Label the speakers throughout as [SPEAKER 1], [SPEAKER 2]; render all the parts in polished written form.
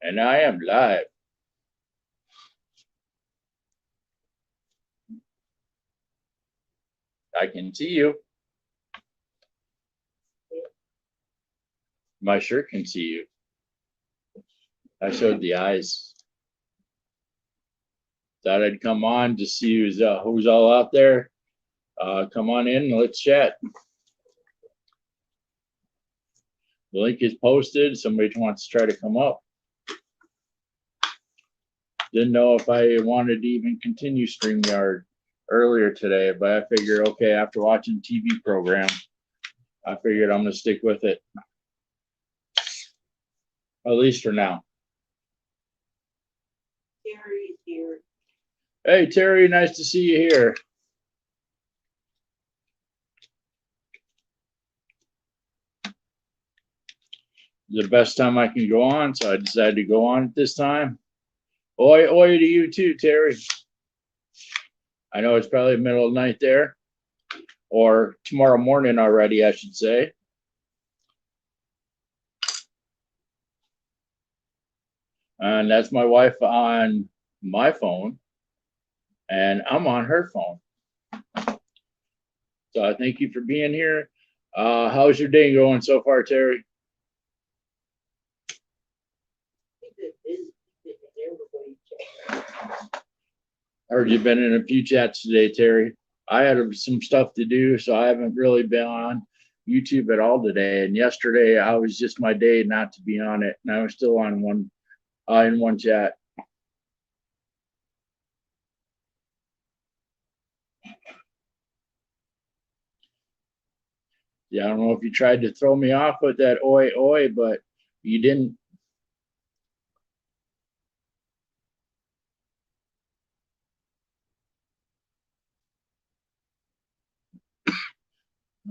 [SPEAKER 1] And I am live. I can see you. My shirt can see you. I showed the eyes. Thought I'd come on to see who's all out there. Come on in and let's chat. The link is posted. Somebody wants to try to come up. Didn't know if I wanted to even continue StreamYard earlier today, but I figured, okay, after watching TV program, I figured I'm going to stick with it. At least for now.
[SPEAKER 2] Terry's here.
[SPEAKER 1] Hey, Terry, nice to see you here. The best time I can go on, so I decided to go on at this time. Oi, oi to you too, Terry. I know it's probably middle of the night there, or tomorrow morning already, I should say. And that's my wife on my phone, and I'm on her phone. So I thank you for being here. How's your day going so far, Terry? I heard you've been in a few chats today, Terry. I had some stuff to do, so I haven't really been on YouTube at all today. And yesterday, I was just my day not to be on it, and I was still on one in one chat. Yeah, I don't know if you tried to throw me off with that oi oi, but you didn't.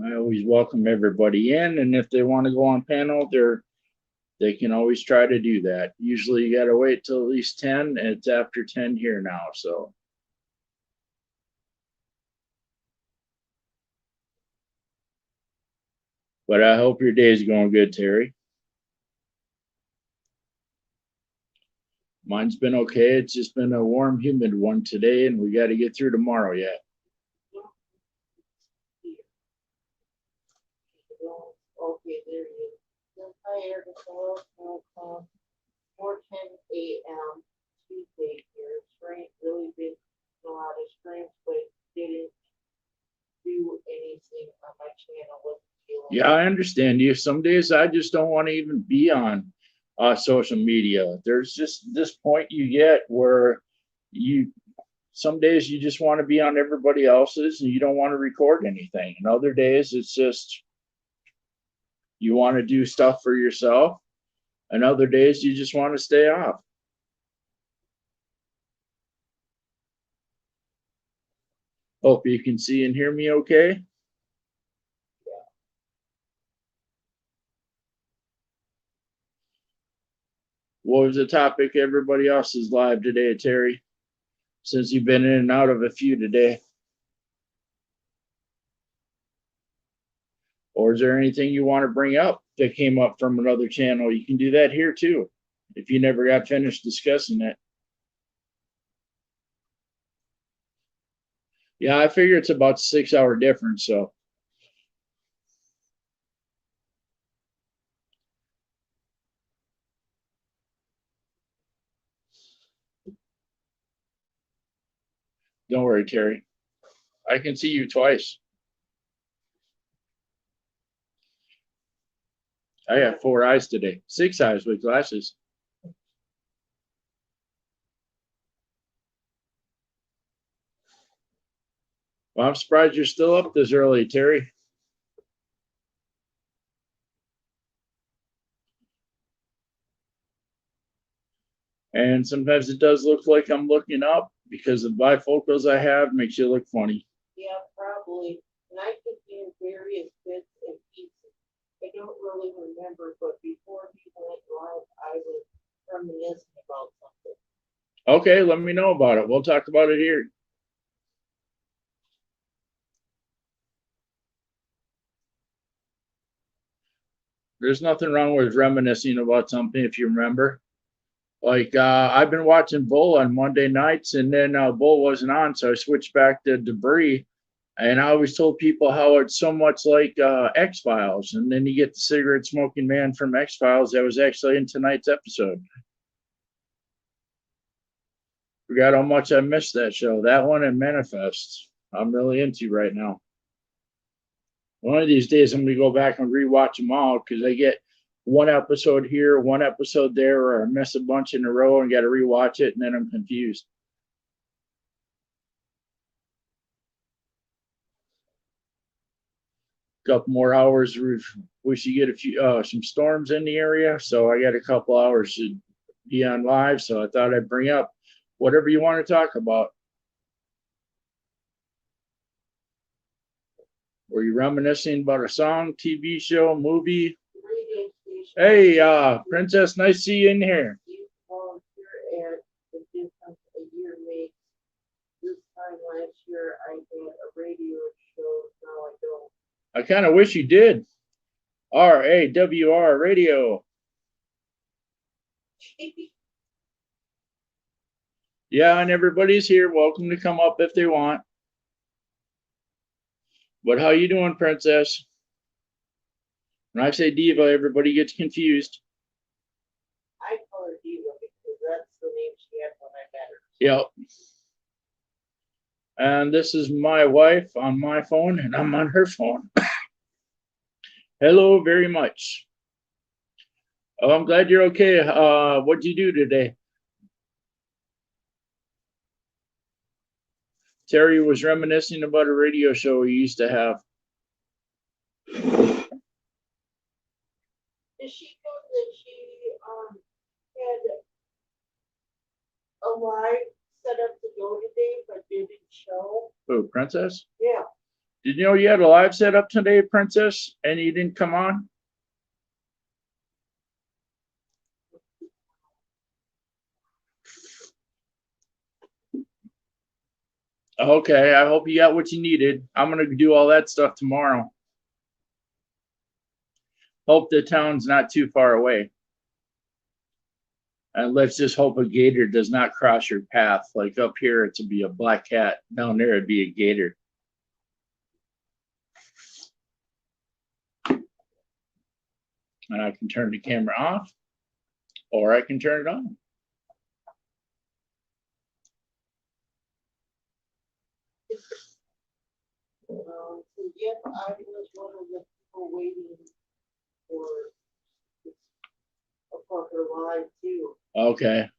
[SPEAKER 1] I always welcome everybody in, and if they want to go on panel, they can always try to do that. Usually, you got to wait till at least 10, and it's after 10 here now. So, but I hope your day is going good, Terry. Mine's been okay. It's just been a warm, humid one today, and we got to get through tomorrow yet.
[SPEAKER 2] Okay, there he is. Empire, the 4:10 a.m. Tuesday here. Strength really big, a lot of strength, but didn't do anything on my channel.
[SPEAKER 1] Yeah, I understand you. Some days I just don't want to even be on social media. There's just this point you get where some days you just want to be on everybody else's and you don't want to record anything. And other days it's just you want to do stuff for yourself. And other days you just want to stay off. Hope you can see and hear me okay. What was the topic everybody else is live today, Terry? Since you've been in and out of a few today. Or is there anything you want to bring up that came up from another channel? You can do that here too, if you never got finished discussing it. Yeah, I figure it's about 6 hour difference, so. Don't worry, Terry. I can see you twice. I got 4 eyes today, 6 eyes with glasses. Well, I'm surprised you're still up this early, Terry. And sometimes it does look like I'm looking up because the bifocals I have makes you look funny.
[SPEAKER 2] Yeah, probably. And I could do various bits and pieces. I don't really remember, but before he went live, I was reminiscing about something.
[SPEAKER 1] Okay, let me know about it. We'll talk about it here. There's nothing wrong with reminiscing about something if you remember. Like I've been watching Bull on Monday nights, and then Bull wasn't on, so I switched back to Debris. And I always told people how it's so much like X Files, and then you get the cigarette smoking man from X Files that was actually in tonight's episode. Forgot how much I missed that show. That one and Manifest. I'm really into right now. One of these days, I'm going to go back and rewatch them all because I get one episode here, one episode there, or I miss a bunch in a row and got to rewatch it, and then I'm confused. Couple more hours. We should get a few some storms in the area, so I got a couple hours to be on live. So I thought I'd bring up whatever you want to talk about. Were you reminiscing about a song, TV show, movie?
[SPEAKER 2] Radio station.
[SPEAKER 1] Hey, Princess, nice to see you in here.
[SPEAKER 2] You volunteer at the difference a year makes. This time last year, I had a radio show. Now I don't.
[SPEAKER 1] I kind of wish you did. RAWR Radio. Yeah, and everybody's here. Welcome to come up if they want. But how you doing, Princess? When I say diva, everybody gets confused.
[SPEAKER 2] I call her Diva because that's the name she had when I met her.
[SPEAKER 1] Yep. And this is my wife on my phone, and I'm on her phone. Hello very much. Oh, I'm glad you're okay. What'd you do today? Terry was reminiscing about a radio show he used to have.
[SPEAKER 2] Did she know that she had a live set up to go today but didn't show?
[SPEAKER 1] Oh, Princess?
[SPEAKER 2] Yeah.
[SPEAKER 1] Did you know you had a live set up today, Princess, and you didn't come on? Okay, I hope you got what you needed. I'm going to do all that stuff tomorrow. Hope the town's not too far away. And let's just hope a gator does not cross your path. Like up here, it would be a black cat. Down there, it'd be a gator. And I can turn the camera off, or I can turn it on.
[SPEAKER 2] So yes, I was one of the people waiting for a Parker Live too.
[SPEAKER 1] Okay.
[SPEAKER 2] I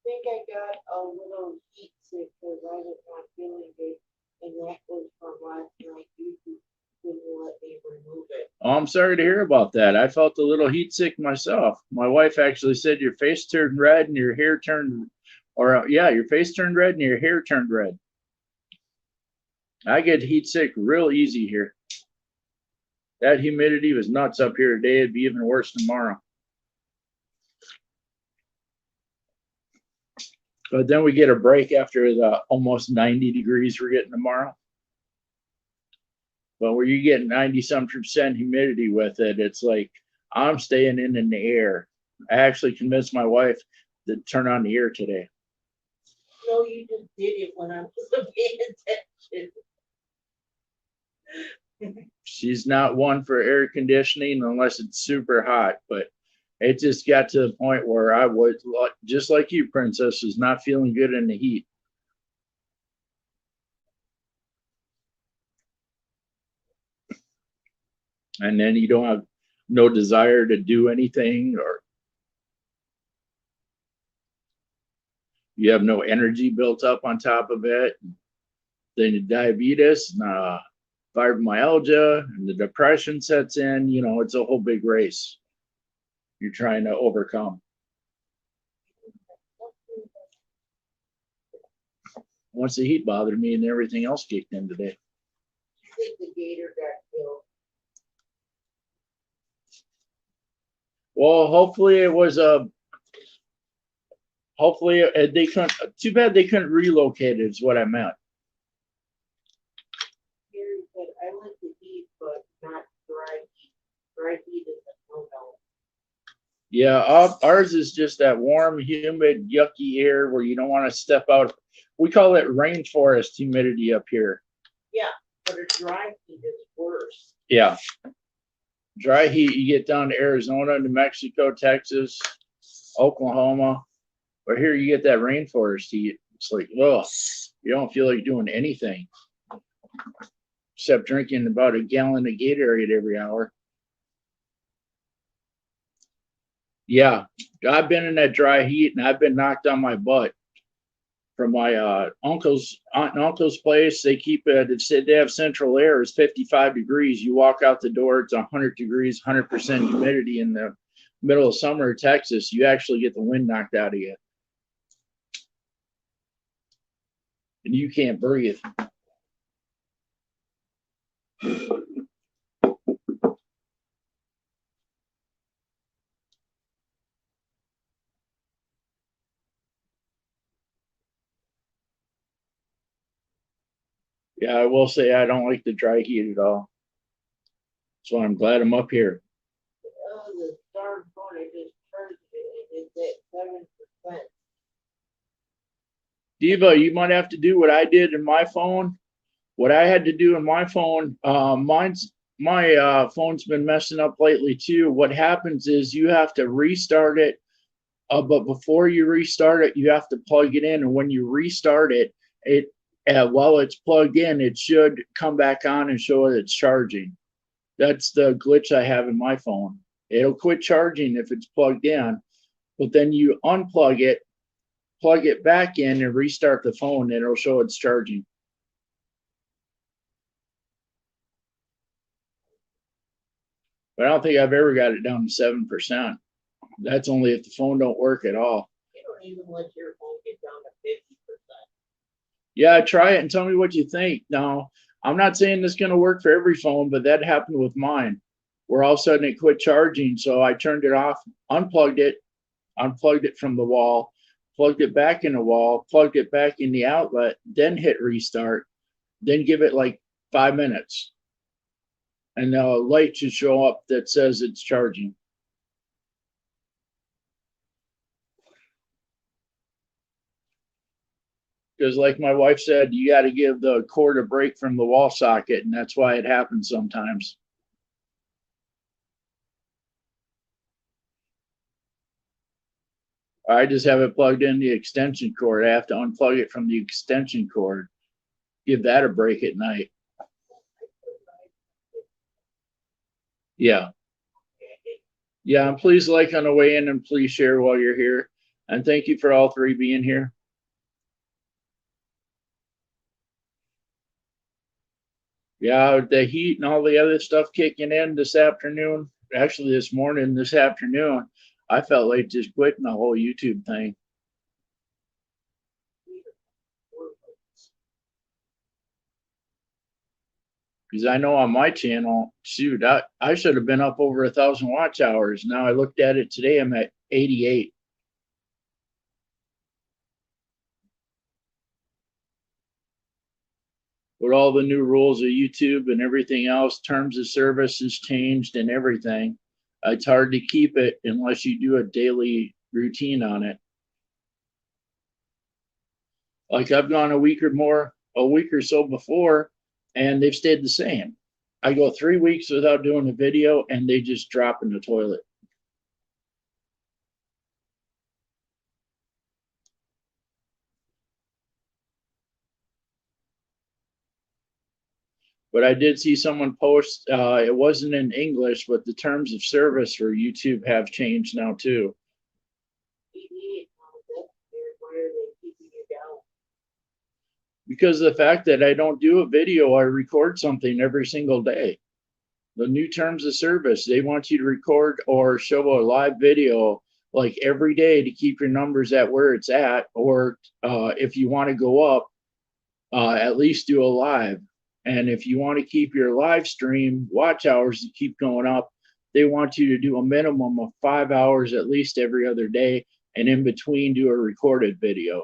[SPEAKER 2] think I got a little heat sick because I was not feeling good, and that was from last night. YouTube wouldn't let me remove it.
[SPEAKER 1] Oh, I'm sorry to hear about that. I felt a little heat sick myself. My wife actually said your face turned red and your hair turned, or yeah, your face turned red and your hair turned red. I get heat sick real easy here. That humidity was nuts up here today. It'd be even worse tomorrow. But then we get a break after the almost 90 degrees we're getting tomorrow. But where you get 90-some% humidity with it, it's like I'm staying in the air. I actually convinced my wife to turn on the air today.
[SPEAKER 2] No, you just did it when I wasn't paying attention.
[SPEAKER 1] She's not one for air conditioning unless it's super hot, but it just got to the point where I was just like you, Princess, is not feeling good in the heat. And then you don't have no desire to do anything, or you have no energy built up on top of it. Then the diabetes and fibromyalgia and the depression sets in. You know, it's a whole big race you're trying to overcome. Once the heat bothered me and everything else kicked in today.
[SPEAKER 2] I think the gator got killed.
[SPEAKER 1] Well, hopefully it was hopefully they couldn't. Too bad they couldn't relocate it. Is what I meant.
[SPEAKER 2] Gary said, I like to eat, but not dry heat. Dry heat is a no-no.
[SPEAKER 1] Yeah, ours is just that warm, humid, yucky air where you don't want to step out. We call it rainforest humidity up here.
[SPEAKER 2] Yeah, but a dry heat is worse.
[SPEAKER 1] Yeah. Dry heat, you get down to Arizona, New Mexico, Texas, Oklahoma. But here you get that rainforest heat. It's like, well, you don't feel like doing anything except drinking about a gallon of Gatorade every hour. Yeah, I've been in that dry heat and I've been knocked on my butt from my aunt and uncle's place. They keep it. They said they have central air is 55 degrees. You walk out the door, it's 100 degrees, 100% humidity in the middle of summer in Texas. You actually get the wind knocked out of you, and you can't breathe. Yeah, I will say I don't like the dry heat at all. So I'm glad I'm up here.
[SPEAKER 2] Oh, the darn phone, I just charged it, and it's at 7%.
[SPEAKER 1] Diva, you might have to do what I did in my phone. What I had to do in my phone, my phone's been messing up lately too. What happens is you have to restart it, but before you restart it, you have to plug it in. And when you restart it, it while it's plugged in, it should come back on and show that it's charging. That's the glitch I have in my phone. It'll quit charging if it's plugged in, but then you unplug it, plug it back in, and restart the phone, and it'll show it's charging. But I don't think I've ever got it down to 7%. That's only if the phone don't work at all.
[SPEAKER 2] You don't even let your phone get down to 50%.
[SPEAKER 1] Yeah, try it and tell me what you think. Now, I'm not saying this is going to work for every phone, but that happened with mine, where all of a sudden it quit charging. So I turned it off, unplugged it from the wall, plugged it back in the wall, plugged it back in the outlet, then hit restart, then give it like 5 minutes. And the light should show up that says it's charging. Because like my wife said, you got to give the cord a break from the wall socket, and that's why it happens sometimes. I just have it plugged in the extension cord. I have to unplug it from the extension cord, give that a break at night. Yeah. Yeah, and please like on the way in and please share while you're here. And thank you for all three being here. Yeah, the heat and all the other stuff kicking in this afternoon, actually this afternoon, I felt like just quitting the whole YouTube thing. Because I know on my channel, shoot, I should have been up over 1,000 watch hours. Now I looked at it today, I'm at 88. With all the new rules of YouTube and everything else, terms of service has changed and everything. It's hard to keep it unless you do a daily routine on it. Like I've gone a week or so before, and they've stayed the same. I go 3 weeks without doing a video, and they just drop in the toilet. But I did see someone post, it wasn't in English, but the terms of service for YouTube have changed now too. Because of the fact that I don't do a video, I record something every single day. The new terms of service, they want you to record or show a live video like every day to keep your numbers at where it's at, or if you want to go up, at least do a live. And if you want to keep your live stream watch hours to keep going up, they want you to do a minimum of 5 hours at least every other day, and in between do a recorded video.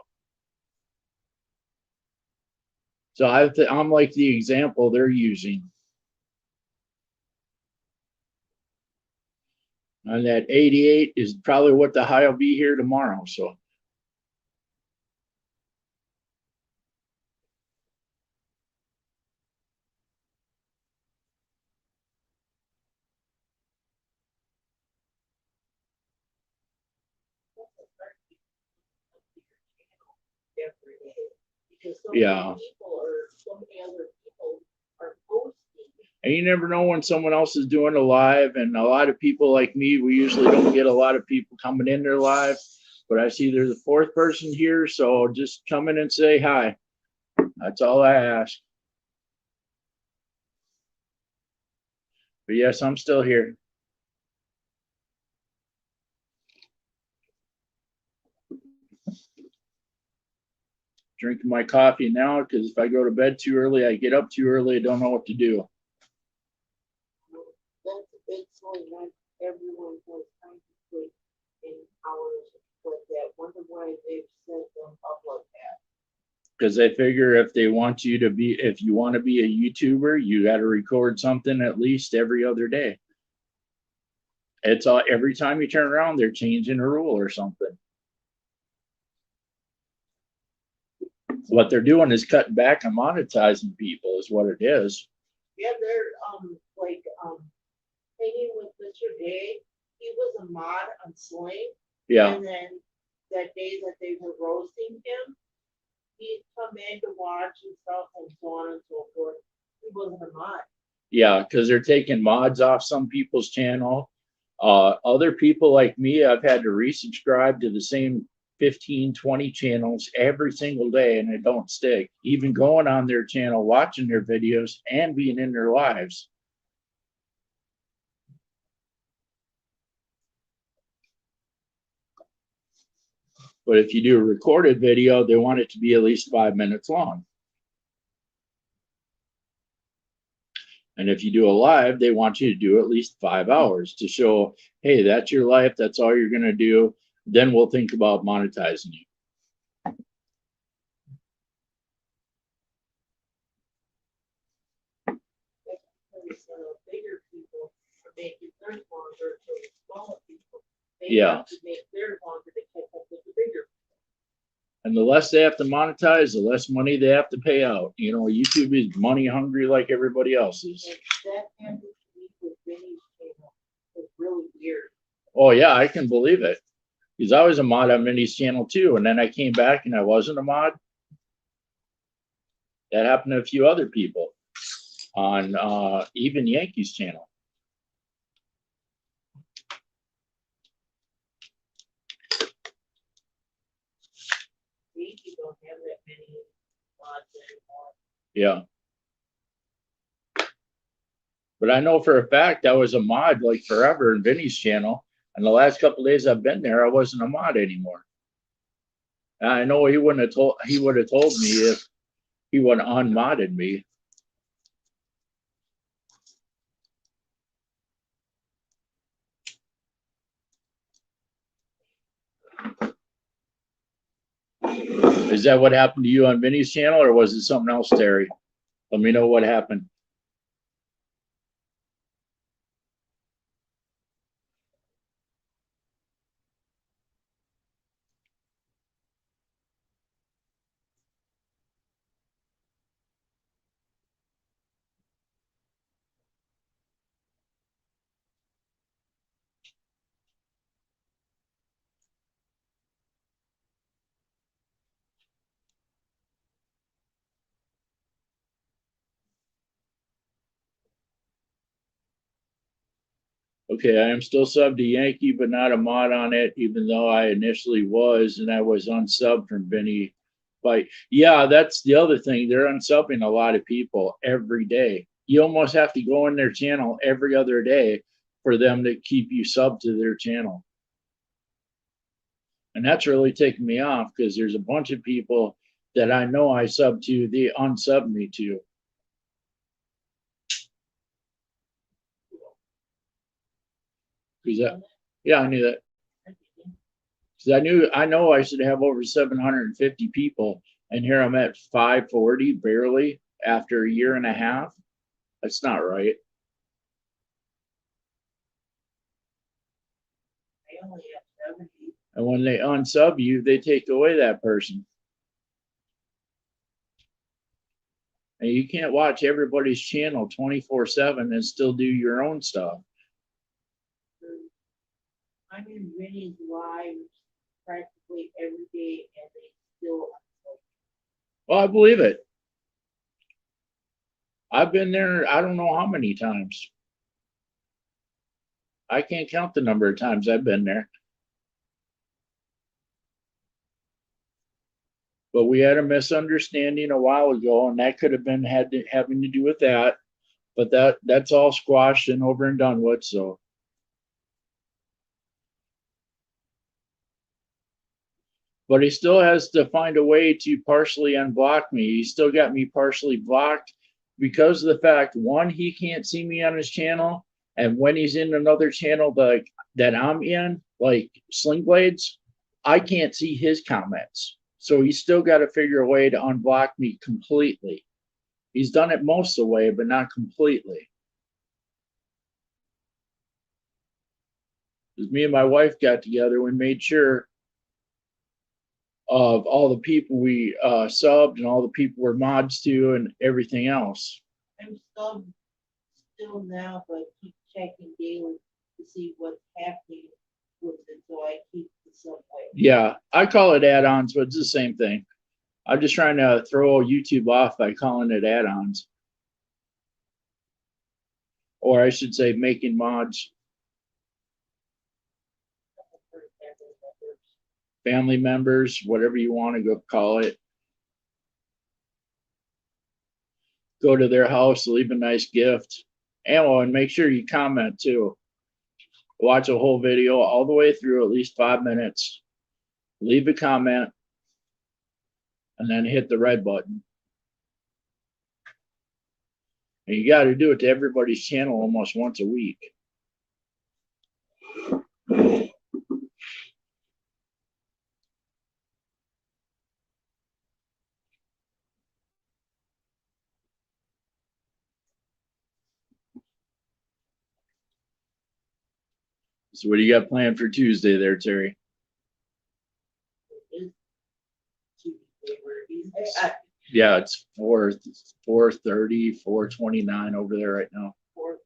[SPEAKER 1] So I'm like the example they're using. And that 88 is probably what the high will be here tomorrow. So
[SPEAKER 2] every day. Because so
[SPEAKER 1] yeah.
[SPEAKER 2] many people or so many other people are posting.
[SPEAKER 1] And you never know when someone else is doing a live. And a lot of people like me, we usually don't get a lot of people coming in their live. But I see there's a fourth person here. So just come in and say hi. That's all I ask. But yes, I'm still here. Drinking my coffee now because if I go to bed too early, I get up too early. I don't know what to do.
[SPEAKER 2] That's a big swing. Not everyone has time to sleep in hours like that. Wonder why they've set them up like that.
[SPEAKER 1] Because they figure if they want you to be, if you want to be a YouTuber, you got to record something at least every other day. It's all every time you turn around, they're changing a rule or something. What they're doing is cutting back on monetizing people, is what it is.
[SPEAKER 2] Yeah, they're like hanging with Mr. Day. He was a mod on Sling.
[SPEAKER 1] Yeah.
[SPEAKER 2] And then that day that they were roasting him, he'd come in to watch and stuff and so on and so forth. He wasn't a mod.
[SPEAKER 1] Yeah, because they're taking mods off some people's channel. Other people like me, I've had to resubscribe to the same 15, 20 channels every single day and it don't stick. Even going on their channel, watching their videos and being in their lives. But if you do a recorded video, they want it to be at least 5 minutes long. And if you do a live, they want you to do at least 5 hours to show, hey, that's your life. That's all you're going to do. Then we'll think about monetizing you.
[SPEAKER 2] Bigger people are making theirs longer, so the smaller people, they
[SPEAKER 1] Yeah.
[SPEAKER 2] have to make theirs longer to catch up with the bigger.
[SPEAKER 1] And the less they have to monetize, the less money they have to pay out. You know, YouTube is money hungry like everybody else is.
[SPEAKER 2] And that happened to me with Vinny's channel. It's really weird.
[SPEAKER 1] Oh yeah, I can believe it. Because I was a mod on Minnie's channel too, and then I came back and I wasn't a mod. That happened to a few other people on even Yankees channel.
[SPEAKER 2] You don't have that many mods anymore.
[SPEAKER 1] Yeah. But I know for a fact I was a mod like forever in Vinny's channel. And the last couple of days I've been there, I wasn't a mod anymore. And I know he would have told me if he would have unmodded me. Is that what happened to you on Vinny's channel, or was it something else, Terry? Let me know what happened. Okay, I am still subbed to Yankee, but not a mod on it, even though I initially was, and I was unsubbed from Vinny. But yeah, that's the other thing. They're unsubbing a lot of people every day. You almost have to go in their channel every other day for them to keep you subbed to their channel. And that's really taking me off because there's a bunch of people that I know I sub to, they unsub me to. Yeah, I knew that. Because I know I should have over 750 people, and here I'm at 540 barely after a year and a half. That's not right.
[SPEAKER 2] only have 70.
[SPEAKER 1] And when they unsub you, they take away that person. And you can't watch everybody's channel 24/7 and still do your own stuff.
[SPEAKER 2] I'm in Vinny's live practically every day, and they still.
[SPEAKER 1] Well, I believe it. I've been there, I don't know how many times. I can't count the number of times I've been there. But we had a misunderstanding a while ago, and that could have been having to do with that. But that's all squashed and over and done with. So, but he still has to find a way to partially unblock me. He still got me partially blocked because of the fact, one, he can't see me on his channel, and when he's in another channel that I'm in, like Sling Blades, I can't see his comments. So he's still got to figure a way to unblock me completely. He's done it most of the way, but not completely. Because me and my wife got together, we made sure of all the people we subbed and all the people we're mods to and everything else.
[SPEAKER 2] I'm subbed still now, but keep checking daily to see what's happening with it, so I keep the subway.
[SPEAKER 1] Yeah, I call it add-ons, but it's the same thing. I'm just trying to throw YouTube off by calling it add-ons. Or I should say making mods. Family members, whatever you want to go call it. Go to their house, leave a nice gift. And make sure you comment too. Watch a whole video all the way through, at least 5 minutes. Leave a comment. And then hit the red button. And you got to do it to everybody's channel almost once a week. So what do you got planned for Tuesday there, Terry? Yeah, it's 4:30, 4:29 over there right now.
[SPEAKER 2] 4:30.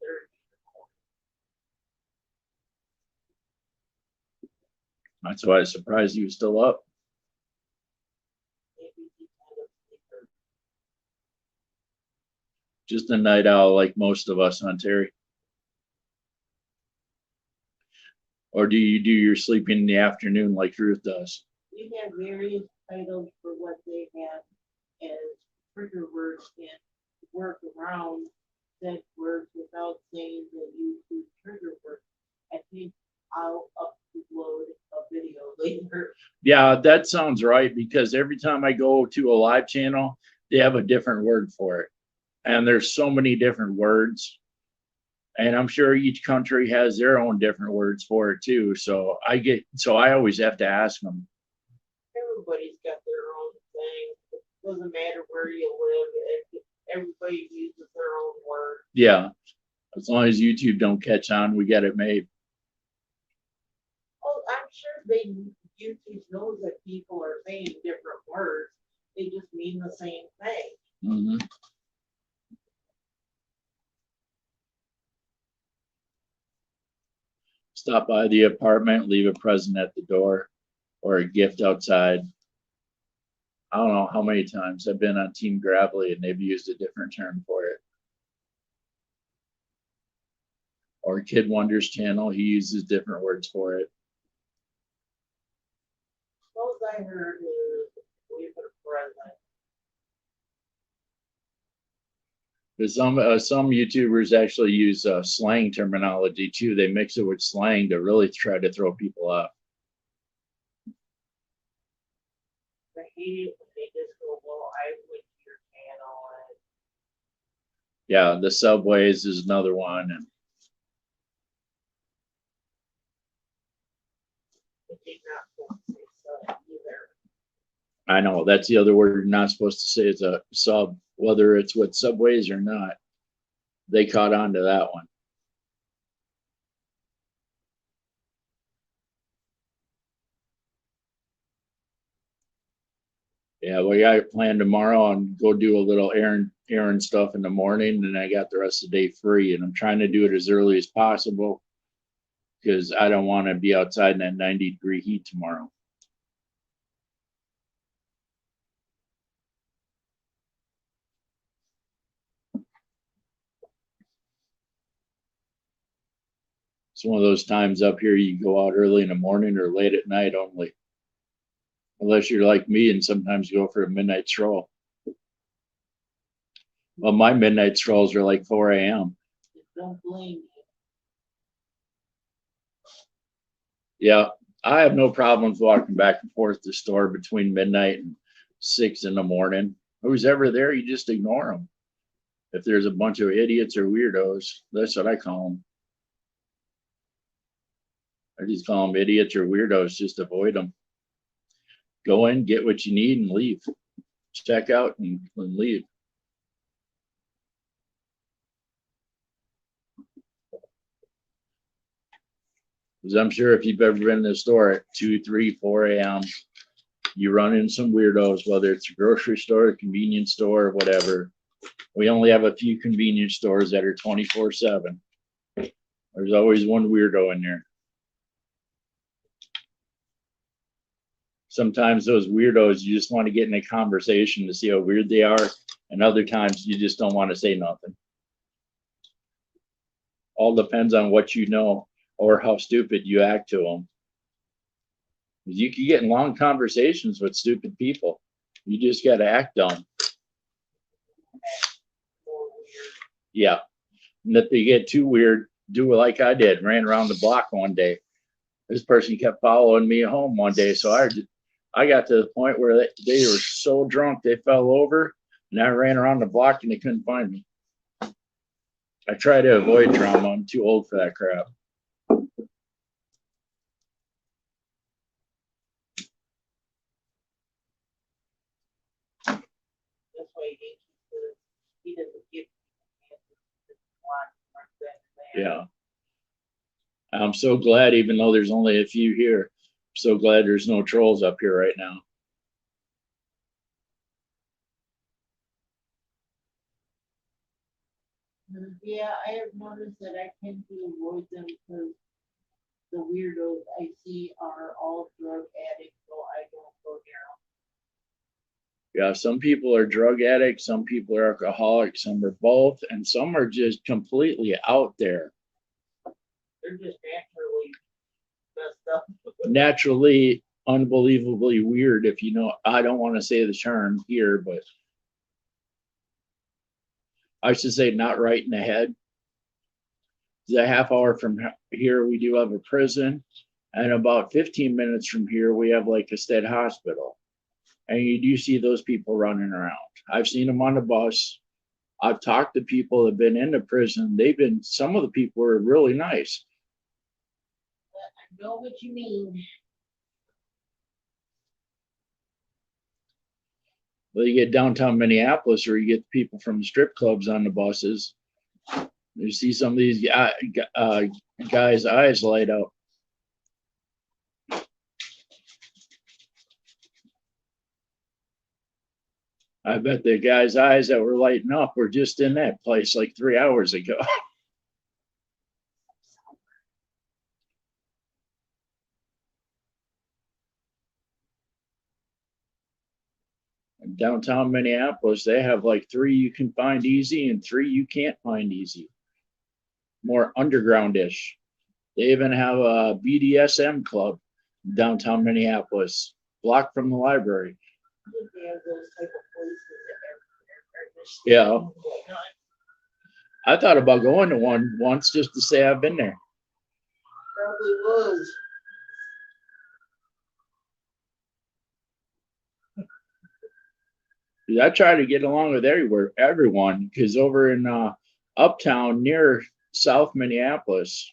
[SPEAKER 1] That's why I was surprised he was still up. Just a night owl like most of us, huh, Terry? Or do you do your sleeping in the afternoon like Ruth does?
[SPEAKER 2] We have various titles for what they have as trigger words and work around said words without saying that you use trigger words. I think I'll upload a video later.
[SPEAKER 1] Yeah, that sounds right, because every time I go to a live channel, they have a different word for it. And there's so many different words. And I'm sure each country has their own different words for it too. So I always have to ask them.
[SPEAKER 2] Everybody's got their own thing. It doesn't matter where you live. Everybody uses their own word.
[SPEAKER 1] Yeah. As long as YouTube don't catch on, we get it made.
[SPEAKER 2] Oh, I'm sure YouTube knows that people are saying different words. They just mean the same thing.
[SPEAKER 1] Mm-hmm. Stop by the apartment, leave a present at the door or a gift outside. I don't know how many times I've been on Team Gravely and they've used a different term for it. Or Kid Wonder's channel, he uses different words for it.
[SPEAKER 2] Most I heard is leave it a present.
[SPEAKER 1] But some YouTubers actually use slang terminology too. They mix it with slang to really try to throw people off.
[SPEAKER 2] I hate it when they just go, well, I went to your channel and
[SPEAKER 1] Yeah, the Subways is another one. And
[SPEAKER 2] they not supposed to say so either.
[SPEAKER 1] I know that's the other word you're not supposed to say is a sub, whether it's with Subways or not. They caught on to that one. Yeah, we got it planned tomorrow and go do a little errand stuff in the morning, and I got the rest of the day free. And I'm trying to do it as early as possible because I don't want to be outside in that 90-degree heat tomorrow. It's one of those times up here you go out early in the morning or late at night only. Unless you're like me and sometimes go for a midnight stroll. Well, my midnight strolls are like 4 a.m.
[SPEAKER 2] Don't blame you.
[SPEAKER 1] Yeah, I have no problems walking back and forth to the store between midnight and 6 in the morning. Who's ever there, you just ignore them. If there's a bunch of idiots or weirdos, that's what I call them. I just call them idiots or weirdos, just avoid them. Go in, get what you need, and leave. Check out and leave. Because I'm sure if you've ever been in the store at 2, 3, 4 a.m., you run in some weirdos, whether it's a grocery store, a convenience store, or whatever. We only have a few convenience stores that are 24/7. There's always one weirdo in there. Sometimes those weirdos, you just want to get in a conversation to see how weird they are. And other times you just don't want to say nothing. All depends on what you know or how stupid you act to them. You can get in long conversations with stupid people. You just got to act dumb. Yeah. And if they get too weird, do like I did, ran around the block one day. This person kept following me home one day. So I got to the point where they were so drunk they fell over, and I ran around the block and they couldn't find me. I try to avoid drama. I'm too old for that crap.
[SPEAKER 2] That's why he doesn't give
[SPEAKER 1] Yeah. I'm so glad, even though there's only a few here, I'm so glad there's no trolls up here right now.
[SPEAKER 2] Yeah, I have noticed that I tend to avoid them because the weirdos I see are all drug addicts, so I don't go near them.
[SPEAKER 1] Yeah, some people are drug addicts, some people are alcoholics, some are both, and some are just completely out there.
[SPEAKER 2] They're just naturally messed up.
[SPEAKER 1] Naturally, unbelievably weird. If you know, I don't want to say the term here, but I should say not right in the head. A half hour from here, we do have a prison, and about 15 minutes from here, we have like a state hospital. And you do see those people running around. I've seen them on the bus. I've talked to people that have been in the prison. Some of the people are really nice.
[SPEAKER 2] I know what you mean.
[SPEAKER 1] Well, you get downtown Minneapolis, or you get people from strip clubs on the buses. You see some of these guys' eyes light up. I bet the guys' eyes that were lighting up were just in that place like 3 hours ago. In downtown Minneapolis, they have like 3 you can find easy and 3 you can't find easy. More underground-ish. They even have a BDSM club in downtown Minneapolis, block from the library.
[SPEAKER 2] They have those type of places
[SPEAKER 1] Yeah. I thought about going to one once just to say I've been there.
[SPEAKER 2] Probably was.
[SPEAKER 1] I try to get along with everyone, because over in uptown near South Minneapolis,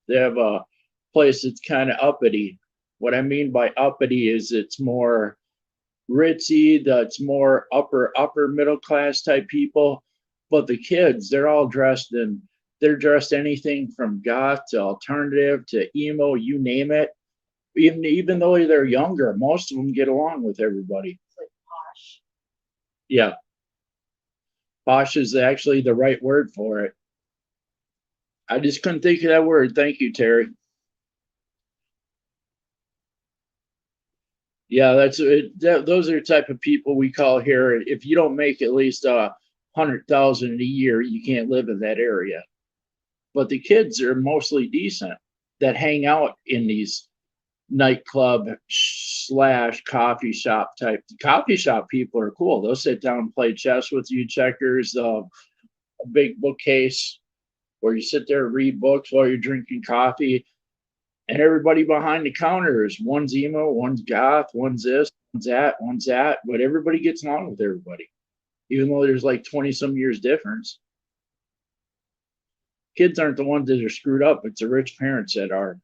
[SPEAKER 1] they have a place that's kind of uppity. What I mean by uppity is it's more ritzy, that's more upper middle class type people. But the kids, they're dressed anything from goth to alternative to emo, you name it. Even though they're younger, most of them get along with everybody.
[SPEAKER 2] It's like posh.
[SPEAKER 1] Yeah, posh is actually the right word for it. I just couldn't think of that word. Thank you, Terry. Yeah, those are the type of people we call here. If you don't make at least 100,000 a year, you can't live in that area. But the kids are mostly decent that hang out in these nightclub slash coffee shop type. Coffee shop people are cool. They'll sit down and play chess with you, checkers, a big bookcase where you sit there and read books while you're drinking coffee. And everybody behind the counter is one's emo, one's goth, one's this, one's that. But everybody gets along with everybody, even though there's like 20 some years difference. Kids aren't the ones that are screwed up, it's the rich parents that are.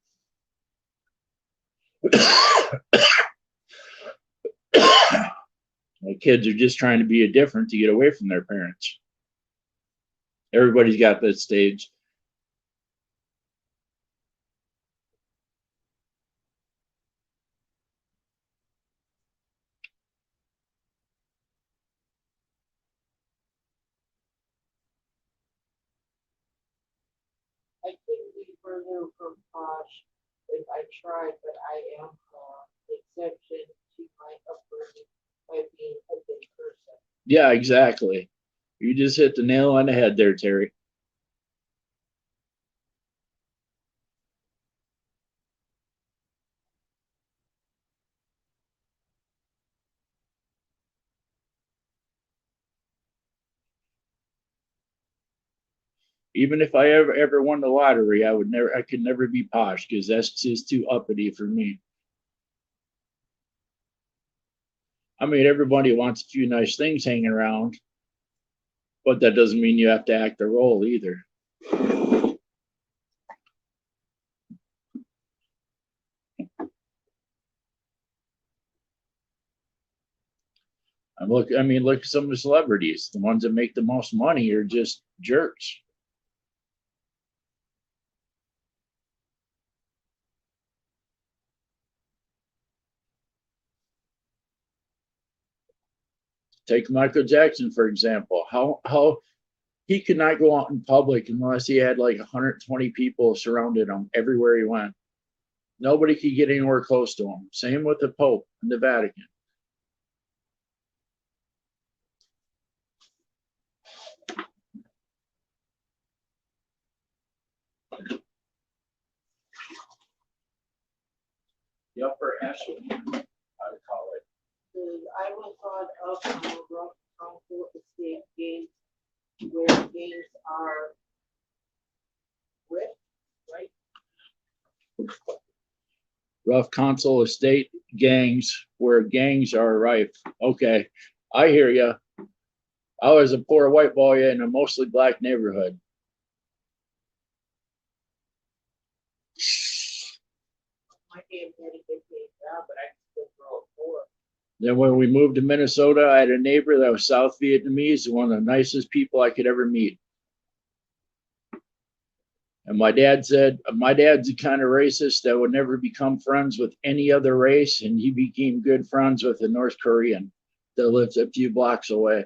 [SPEAKER 1] The kids are just trying to be a different to get away from their parents. Everybody's got that stage.
[SPEAKER 2] I couldn't be further from posh if I tried, but I am exception to my upbringing by being a good person.
[SPEAKER 1] Yeah, exactly. You just hit the nail on the head there, Terry. Even if I ever won the lottery, I could never be posh because that's just too uppity for me. I mean, everybody wants a few nice things hanging around, but that doesn't mean you have to act the role either. I mean, look at some of the celebrities. The ones that make the most money are just jerks. Take Michael Jackson for example. How he could not go out in public unless he had like 120 people surrounded him everywhere he went. Nobody could get anywhere close to him. Same with the Pope and the Vatican. The upper echelon, I would call it.
[SPEAKER 2] I was brought up on a rough council estate games where games are ripped, right?
[SPEAKER 1] Rough console estate gangs where gangs are rife. Okay, I hear you. I was a poor white boy in a mostly black neighborhood.
[SPEAKER 2] My dad had a good paid job, but I could still grow up poor.
[SPEAKER 1] Then when we moved to Minnesota, I had a neighbor that was South Vietnamese, one of the nicest people I could ever meet. And my dad said, my dad's the kind of racist that would never become friends with any other race. And he became good friends with a North Korean that lives a few blocks away.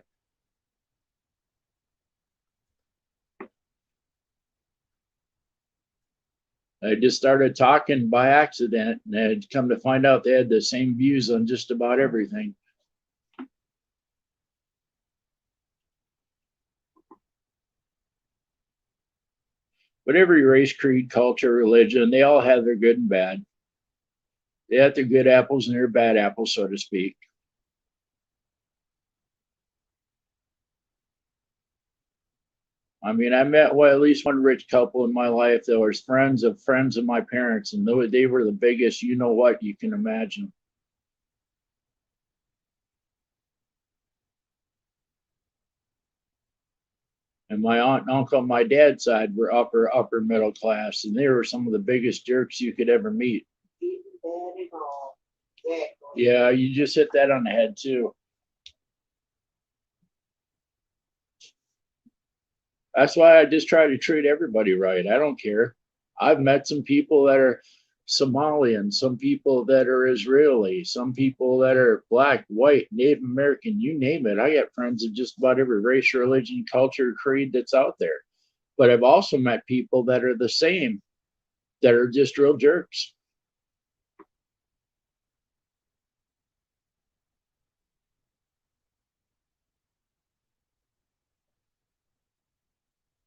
[SPEAKER 1] I just started talking by accident and I'd come to find out they had the same views on just about everything. But every race, creed, culture, religion, they all have their good and bad. They have their good apples and their bad apples, so to speak. I mean, I met at least one rich couple in my life that was friends of my parents, and they were the biggest, you know what, you can imagine. And my aunt and uncle on my dad's side were upper middle class, and they were some of the biggest jerks you could ever meet.
[SPEAKER 2] Even bad and all.
[SPEAKER 1] Yeah, you just hit that on the head too. That's why I just try to treat everybody right. I don't care. I've met some people that are Somalian, some people that are Israeli, some people that are black, white, Native American, you name it. I got friends of just about every race, religion, culture, creed that's out there. But I've also met people that are the same, that are just real jerks.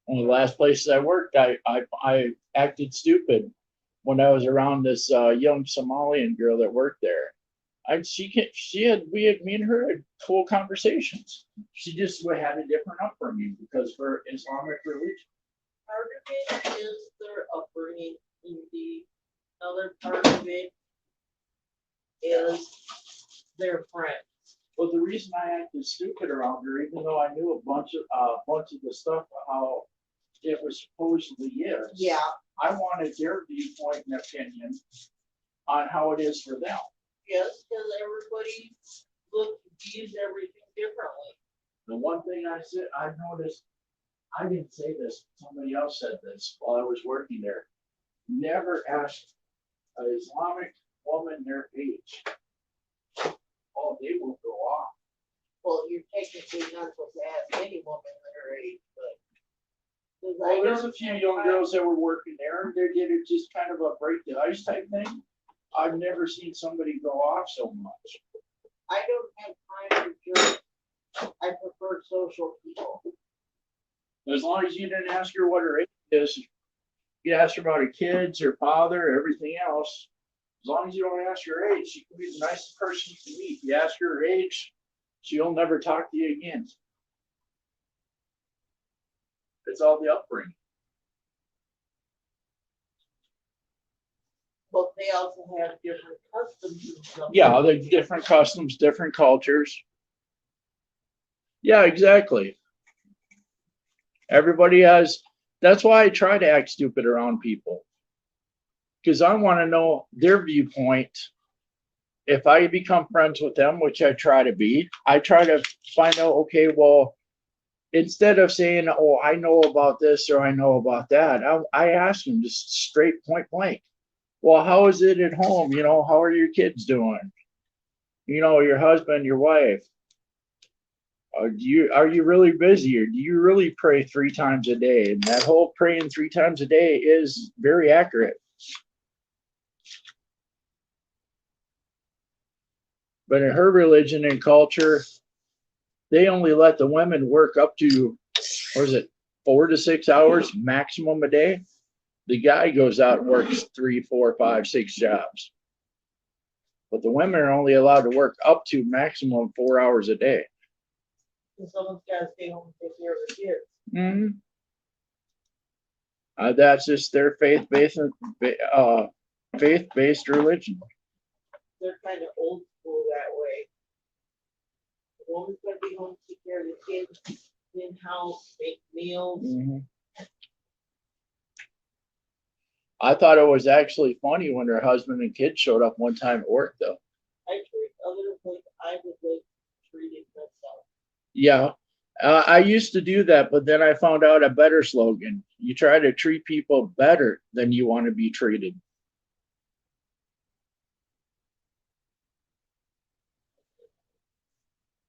[SPEAKER 1] One of the last places I worked, I acted stupid when I was around this young Somalian girl that worked there. Me and her had cool conversations. She just had a different upbringing because for Islamic religion.
[SPEAKER 2] Part of it is their upbringing, indeed. Another part of it is their friends.
[SPEAKER 1] Well, the reason I acted stupid around her, even though I knew a bunch of the stuff how it was supposedly is.
[SPEAKER 2] Yeah,
[SPEAKER 1] I wanted their viewpoint and opinion on how it is for them.
[SPEAKER 2] yes, because everybody views everything differently.
[SPEAKER 1] The one thing I noticed, I didn't say this, somebody else said this while I was working there. Never ask an Islamic woman their age. Oh, they will go off.
[SPEAKER 2] Well, you're technically not supposed to ask any woman their age, but.
[SPEAKER 1] Well, there's a few young girls that were working there, and they did it just kind of a break the ice type thing. I've never seen somebody go off so much.
[SPEAKER 2] I don't have time for jerks. I prefer social people.
[SPEAKER 1] As long as you didn't ask her what her age is, you ask her about her kids, her father, everything else. As long as you don't ask her age, she can be the nicest person you can meet. You ask her age, she'll never talk to you again. It's all the upbringing.
[SPEAKER 2] But they also have different customs and stuff.
[SPEAKER 1] Yeah, they're different customs, different cultures. Yeah, exactly. Everybody has, that's why I try to act stupid around people. Because I want to know their viewpoint. If I become friends with them, which I try to be, I try to find out, okay, well, instead of saying, oh, I know about this or I know about that, I ask them just straight point blank. Well, how is it at home? You know, how are your kids doing? You know, your husband, your wife. Are you really busy, or do you really pray 3 times a day? And that whole praying 3 times a day is very accurate. But in her religion and culture, they only let the women work up to, what is it, 4 to 6 hours maximum a day. The guy goes out and works 3, 4, 5, 6 jobs. But the women are only allowed to work up to maximum 4 hours a day.
[SPEAKER 2] And someone's got to stay home and take care of the kids.
[SPEAKER 1] Mm-hmm. That's just their faith-based religion.
[SPEAKER 2] They're kind of old school that way. The woman's going to be home to take care of the kids, in house, make meals.
[SPEAKER 1] Mm-hmm. I thought it was actually funny when her husband and kids showed up one time at work, though.
[SPEAKER 2] I treat others like I would like treated myself.
[SPEAKER 1] Yeah, I used to do that, but then I found out a better slogan. You try to treat people better than you want to be treated.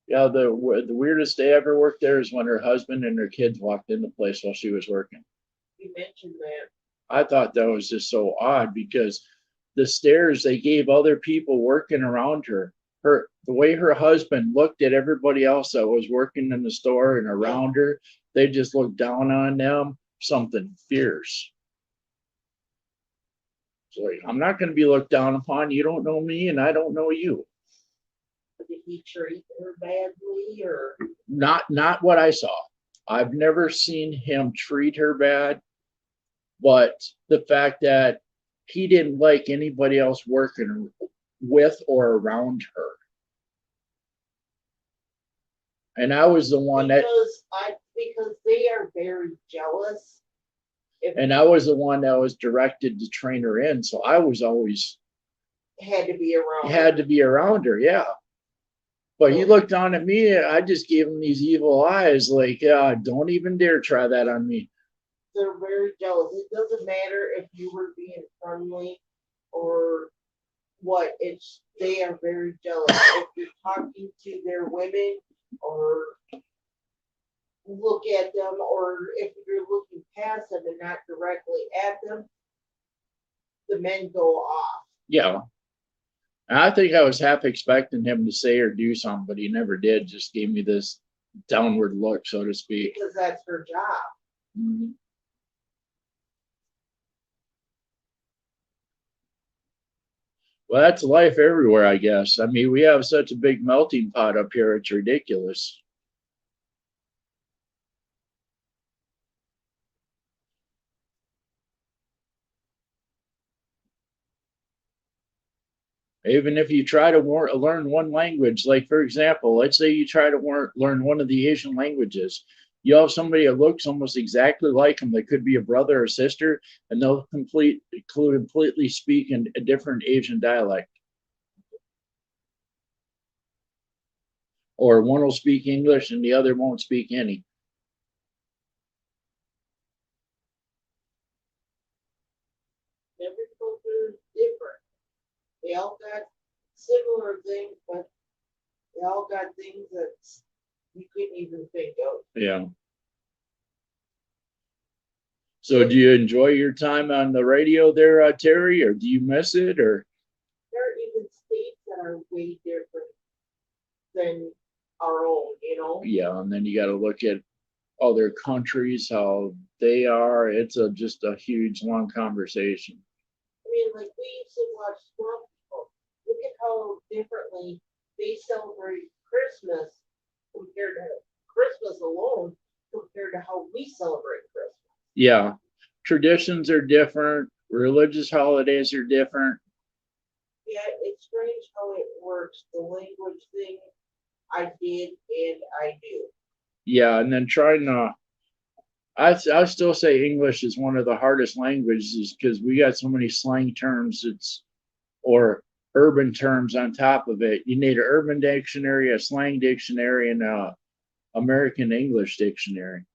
[SPEAKER 1] Yeah, the weirdest day I ever worked there is when her husband and her kids walked in the place while she was working.
[SPEAKER 2] You mentioned that.
[SPEAKER 1] I thought that was just so odd because the stares they gave other people working around her, the way her husband looked at everybody else that was working in the store and around her, they just looked down on them, something fierce. So like, I'm not going to be looked down upon. You don't know me and I don't know you.
[SPEAKER 2] Did he treat her badly or?
[SPEAKER 1] Not what I saw. I've never seen him treat her bad, but the fact that he didn't like anybody else working with or around her. And I was the one
[SPEAKER 2] because they are very jealous.
[SPEAKER 1] And I was the one that was directed to train her in. So I was always
[SPEAKER 2] had to be around
[SPEAKER 1] had to be around her, yeah. But he looked down at me, I just gave him these evil eyes, like, don't even dare try that on me.
[SPEAKER 2] They're very jealous. It doesn't matter if you were being friendly or what, it's, they are very jealous. If you're talking to their women or look at them, or if you're looking past them and not directly at them, the men go off.
[SPEAKER 1] Yeah. And I think I was half expecting him to say or do something, but he never did. Just gave me this downward look, so to speak.
[SPEAKER 2] Because that's her job.
[SPEAKER 1] Mhm. Well, that's life everywhere, I guess. I mean, we have such a big melting pot up here, it's ridiculous. Even if you try to learn one language, like for example, let's say you try to learn one of the Asian languages, you have somebody that looks almost exactly like them that could be a brother or sister, and they'll completely speak in a different Asian dialect. Or one will speak English and the other won't speak any.
[SPEAKER 2] Every culture is different. They all got similar things, but they all got things that you couldn't even think of.
[SPEAKER 1] Yeah. So do you enjoy your time on the radio there, Terry, or do you miss it? Or
[SPEAKER 2] There are even states that are way different than our own, you know?
[SPEAKER 1] yeah, and then you got to look at other countries, how they are. It's just a huge, long conversation.
[SPEAKER 2] I mean, like we used to watch Swamp People. Look at how differently they celebrate Christmas compared to Christmas alone compared to how we celebrate Christmas.
[SPEAKER 1] Yeah, traditions are different, religious holidays are different.
[SPEAKER 2] Yeah, it's strange how it works. The language thing, I did and I do.
[SPEAKER 1] Yeah, and then trying to, I still say English is one of the hardest languages because we got so many slang terms. Or urban terms on top of it. You need an urban dictionary, a slang dictionary, and a American English dictionary.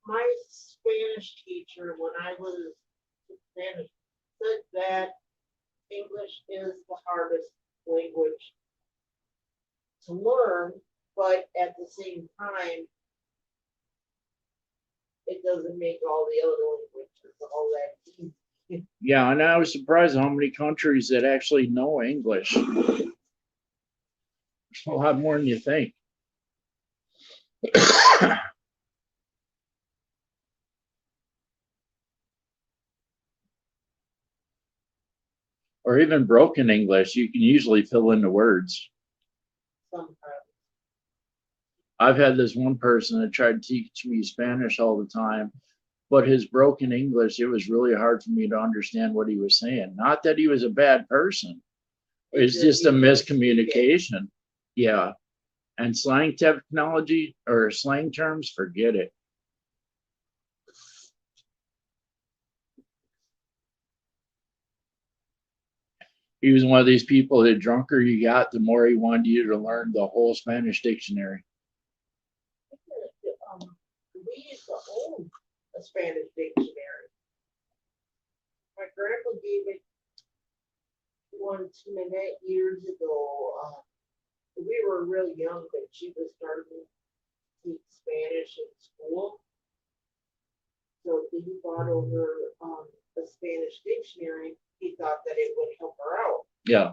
[SPEAKER 2] My Spanish teacher, when I was in Spanish, said that English is the hardest language to learn, but at the same time, it doesn't make all the other languages all that easy.
[SPEAKER 1] Yeah, and I was surprised how many countries that actually know English. A lot more than you think. Or even broken English, you can usually fill in the words.
[SPEAKER 2] Sometimes.
[SPEAKER 1] I've had this one person that tried to teach me Spanish all the time, but his broken English, it was really hard for me to understand what he was saying. Not that he was a bad person, it's just a miscommunication. Yeah. And slang technology or slang terms, forget it. He was one of these people, the drunker you got, the more he wanted you to learn the whole Spanish dictionary.
[SPEAKER 2] We used to own a Spanish dictionary. My grandpa gave it one to Minette years ago. We were really young, but she was starting to teach Spanish in school. So he brought over a Spanish dictionary. He thought that it would help her out.
[SPEAKER 1] Yeah.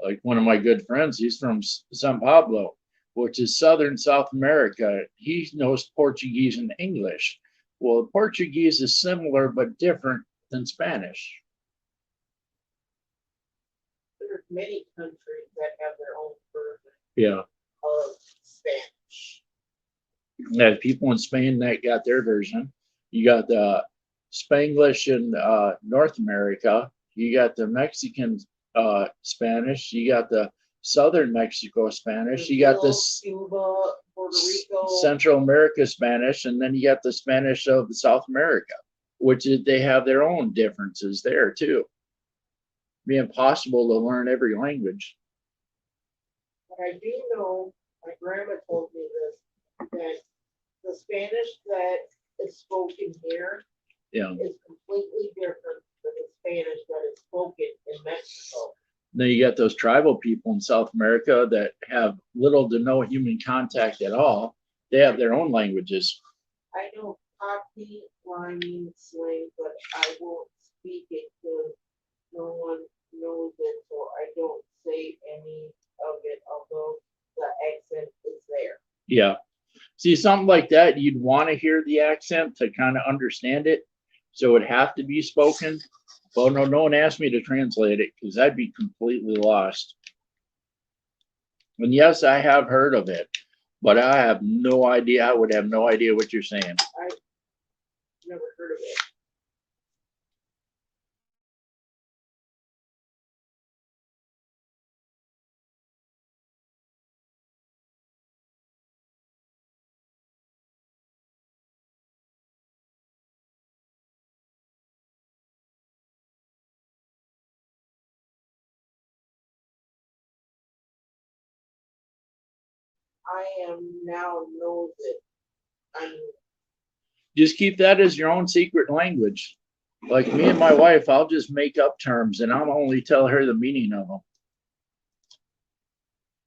[SPEAKER 1] Like one of my good friends, he's from San Pablo, which is southern South America. He knows Portuguese and English. Well, Portuguese is similar but different than Spanish.
[SPEAKER 2] There's many countries that have their own version
[SPEAKER 1] Yeah.
[SPEAKER 2] of Spanish.
[SPEAKER 1] There's people in Spain that got their version. You got the Spanglish in North America. You got the Mexican Spanish. You got the Southern Mexico Spanish. You got this
[SPEAKER 2] Cuba, Puerto Rico,
[SPEAKER 1] Central America Spanish, and then you got the Spanish of South America, which is, they have their own differences there too. It'd be impossible to learn every language.
[SPEAKER 2] But I do know, my grandma told me this, that the Spanish that is spoken here
[SPEAKER 1] Yeah.
[SPEAKER 2] is completely different for the Spanish that is spoken in Mexico.
[SPEAKER 1] Then you got those tribal people in South America that have little to no human contact at all. They have their own languages.
[SPEAKER 2] I know Cockney, rhyming, slang, but I won't speak it because no one knows it, so I don't say any of it, although the accent is there.
[SPEAKER 1] Yeah. See, something like that, you'd want to hear the accent to kind of understand it. So it would have to be spoken. Well, no one asked me to translate it because I'd be completely lost. And yes, I have heard of it, but I have no idea. I would have no idea what you're saying.
[SPEAKER 2] I never heard of it. I am now knows it. I'm
[SPEAKER 1] Just keep that as your own secret language. Like me and my wife, I'll just make up terms and I'll only tell her the meaning of them.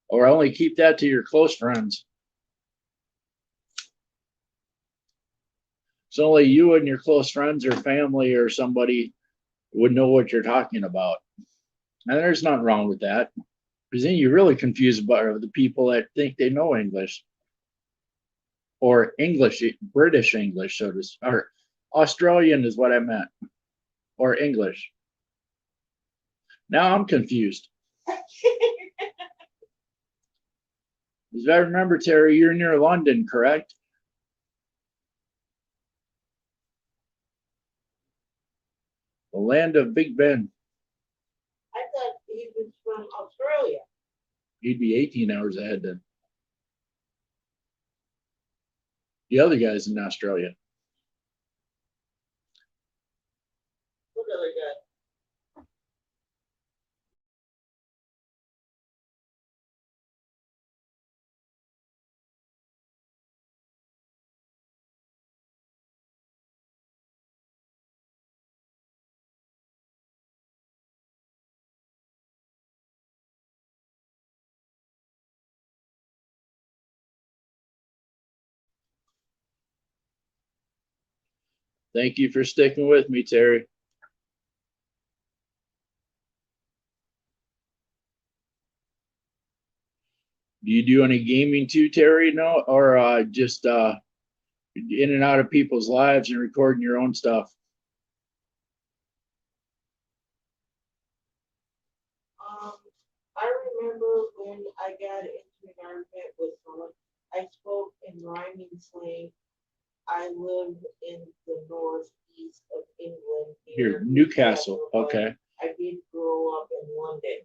[SPEAKER 1] Or only keep that to your close friends. So only you and your close friends or family or somebody would know what you're talking about. And there's nothing wrong with that. Because then you're really confused about the people that think they know English. Or English, British English, so to speak. Or Australian is what I meant. Or English. Now I'm confused. As I remember, Terry, you're near London, correct? The land of Big Ben.
[SPEAKER 2] I thought he was from Australia.
[SPEAKER 1] He'd be 18 hours ahead then. The other guy's in Australia.
[SPEAKER 2] What other guy?
[SPEAKER 1] Thank you for sticking with me, Terry. Do you do any gaming too, Terry? No, or just in and out of people's lives and recording your own stuff?
[SPEAKER 2] I remember when I got into an argument with someone, I spoke in rhyming slang. I live in the northeast of England.
[SPEAKER 1] Here, Newcastle.
[SPEAKER 2] but
[SPEAKER 1] Okay.
[SPEAKER 2] I did grow up in London.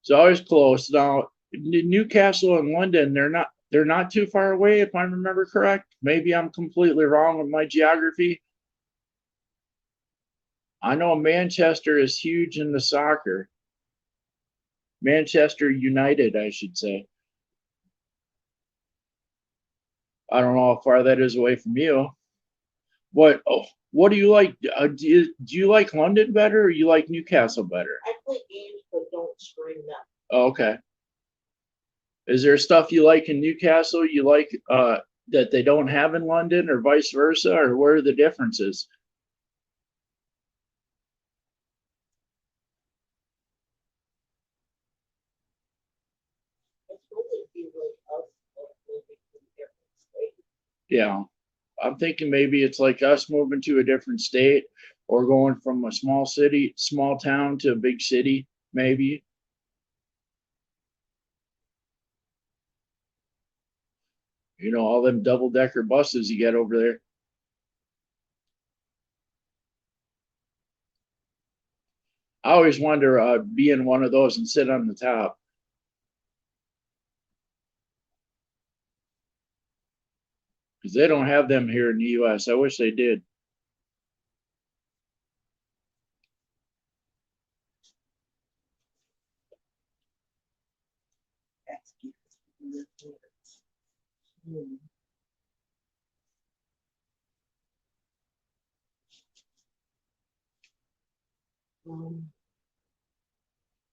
[SPEAKER 1] So I was close. Now, Newcastle and London, they're not too far away, if I remember correct. Maybe I'm completely wrong with my geography. I know Manchester is huge in the soccer. Manchester United, I should say. I don't know how far that is away from you. What do you like? Do you like London better or you like Newcastle better?
[SPEAKER 2] I play games but don't stream them.
[SPEAKER 1] Oh, okay. Is there stuff you like in Newcastle you like that they don't have in London or vice versa, or where are the differences?
[SPEAKER 2] It's really be like us living in different states.
[SPEAKER 1] Yeah. I'm thinking maybe it's like us moving to a different state or going from a small city, small town to a big city, maybe. You know, all them double decker buses you get over there. I always wonder be in one of those and sit on the top. Because they don't have them here in the US. I wish they did.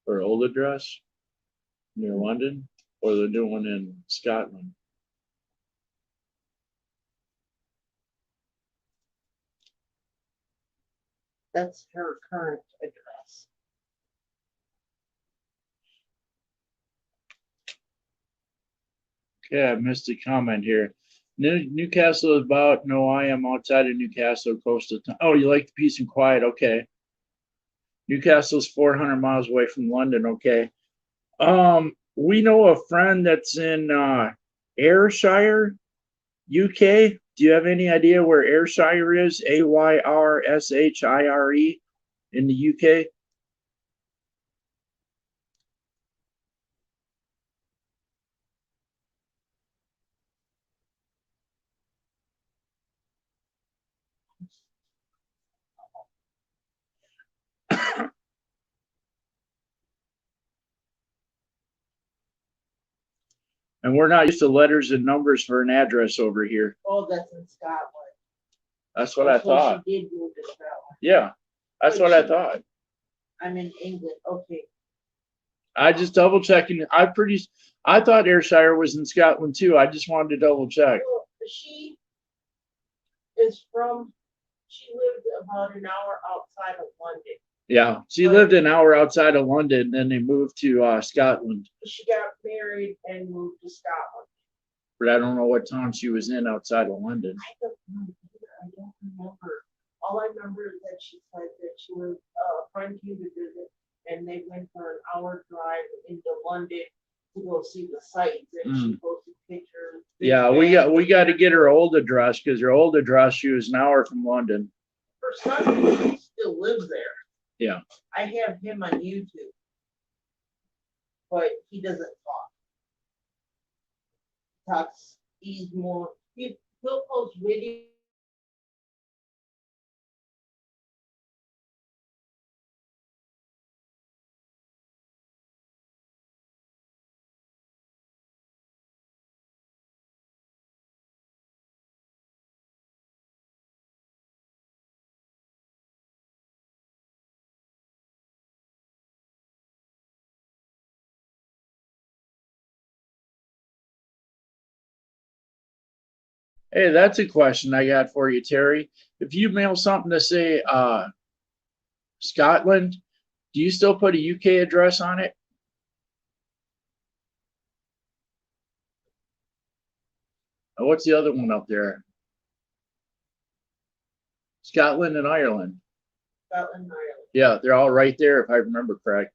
[SPEAKER 1] Or old address near London, or the new one in Scotland?
[SPEAKER 2] That's her current address.
[SPEAKER 1] Yeah, I missed a comment here. Newcastle is about, no, I am outside of Newcastle, coastal town. Oh, you like the peace and quiet, okay. Newcastle's 400 miles away from London, okay. We know a friend that's in Ayrshire, UK. Do you have any idea where Ayrshire is? Ayrshire in the UK? And we're not used to letters and numbers for an address over here.
[SPEAKER 2] Oh, that's in Scotland.
[SPEAKER 1] That's what I
[SPEAKER 2] So
[SPEAKER 1] thought.
[SPEAKER 2] She did move to Scotland.
[SPEAKER 1] Yeah, that's
[SPEAKER 2] But
[SPEAKER 1] what I
[SPEAKER 2] she-
[SPEAKER 1] thought.
[SPEAKER 2] I'm in England, okay.
[SPEAKER 1] I just double checking. I thought Ayrshire was in Scotland too. I just wanted to double check.
[SPEAKER 2] Well, she is from, she lived about an hour outside of London.
[SPEAKER 1] Yeah, she lived an hour outside of London, then they moved to Scotland.
[SPEAKER 2] She got married and moved to Scotland.
[SPEAKER 1] But I don't know what town she was in outside of London.
[SPEAKER 2] I don't know either. I don't remember. All I remember is that she said that she was a friend came to visit and they went for an hour drive into London to go see the sights and she posted pictures.
[SPEAKER 1] Yeah, we got to get her old address because her old address she was an hour from London.
[SPEAKER 2] Her son still lives there.
[SPEAKER 1] Yeah.
[SPEAKER 2] I have him on YouTube, but he doesn't talk. He's more, he'll post videos.
[SPEAKER 1] Hey, that's a question I got for you, Terry. If you mail something to say Scotland, do you still put a UK address on it? What's the other one up there? Scotland and Ireland.
[SPEAKER 2] Scotland, Ireland.
[SPEAKER 1] Yeah, they're all right there if I remember correct.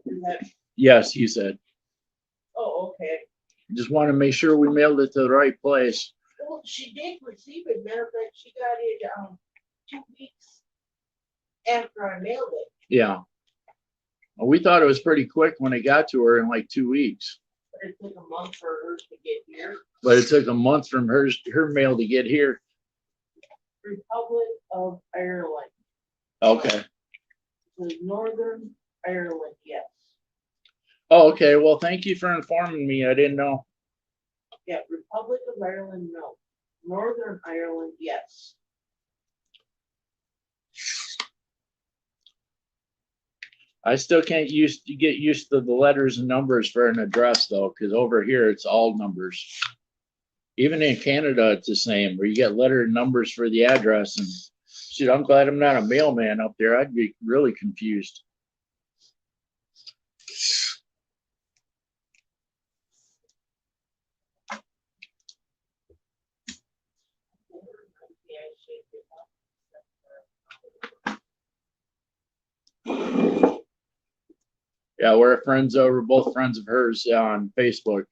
[SPEAKER 2] Is that,
[SPEAKER 1] Yes, he said.
[SPEAKER 2] oh, okay.
[SPEAKER 1] Just want to make sure we mailed it to the right place.
[SPEAKER 2] Well, she did receive it. Matter of fact, she got it 2 weeks after I mailed it.
[SPEAKER 1] Yeah. Well, we thought it was pretty quick when it got to her in like 2 weeks.
[SPEAKER 2] But it took a month for hers to get here.
[SPEAKER 1] But it took a month from her mail to get here.
[SPEAKER 2] Republic of Ireland.
[SPEAKER 1] Okay.
[SPEAKER 2] The Northern Ireland, yes.
[SPEAKER 1] Oh, okay. Well, thank you for informing me. I didn't know.
[SPEAKER 2] Yeah, Republic of Ireland, no. Northern Ireland, yes.
[SPEAKER 1] I still can't get used to the letters and numbers for an address though, because over here it's all numbers. Even in Canada, it's the same, where you get letter and numbers for the address. And shoot, I'm glad I'm not a mailman up there. I'd be really confused. Yeah, we're both friends of hers on Facebook.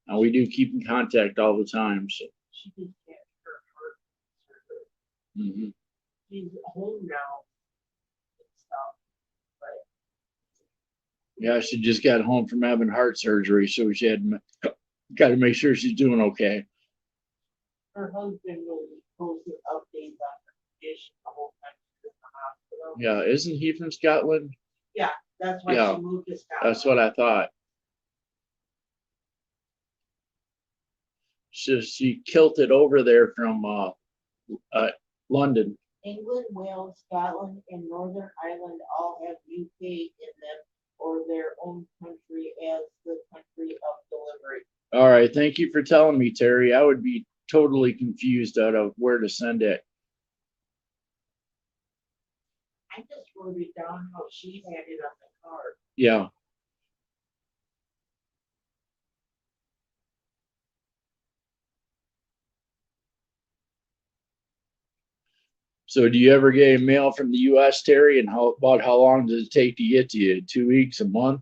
[SPEAKER 1] And we do keep in contact all the time. So.
[SPEAKER 2] She just had her heart surgery. She's home now and stuff, but
[SPEAKER 1] Yeah, she just got home from having heart surgery, so she had got to make sure she's doing okay.
[SPEAKER 2] her husband will be posting updates on her condition the whole time she's in the hospital.
[SPEAKER 1] Yeah, isn't he from Scotland?
[SPEAKER 2] That's why
[SPEAKER 1] Yeah,
[SPEAKER 2] she moved to Scotland.
[SPEAKER 1] That's what I thought. She kilted over there from London.
[SPEAKER 2] England, Wales, Scotland, and Northern Ireland all have UK in them or their own country as the country of delivery.
[SPEAKER 1] All right, thank you for telling me, Terry. I would be totally confused out of where to send it.
[SPEAKER 2] I just wrote it down how she had it on the card.
[SPEAKER 1] Yeah. So do you ever get a mail from the US, Terry? And about how long does it take to get to you? 2 weeks, a month?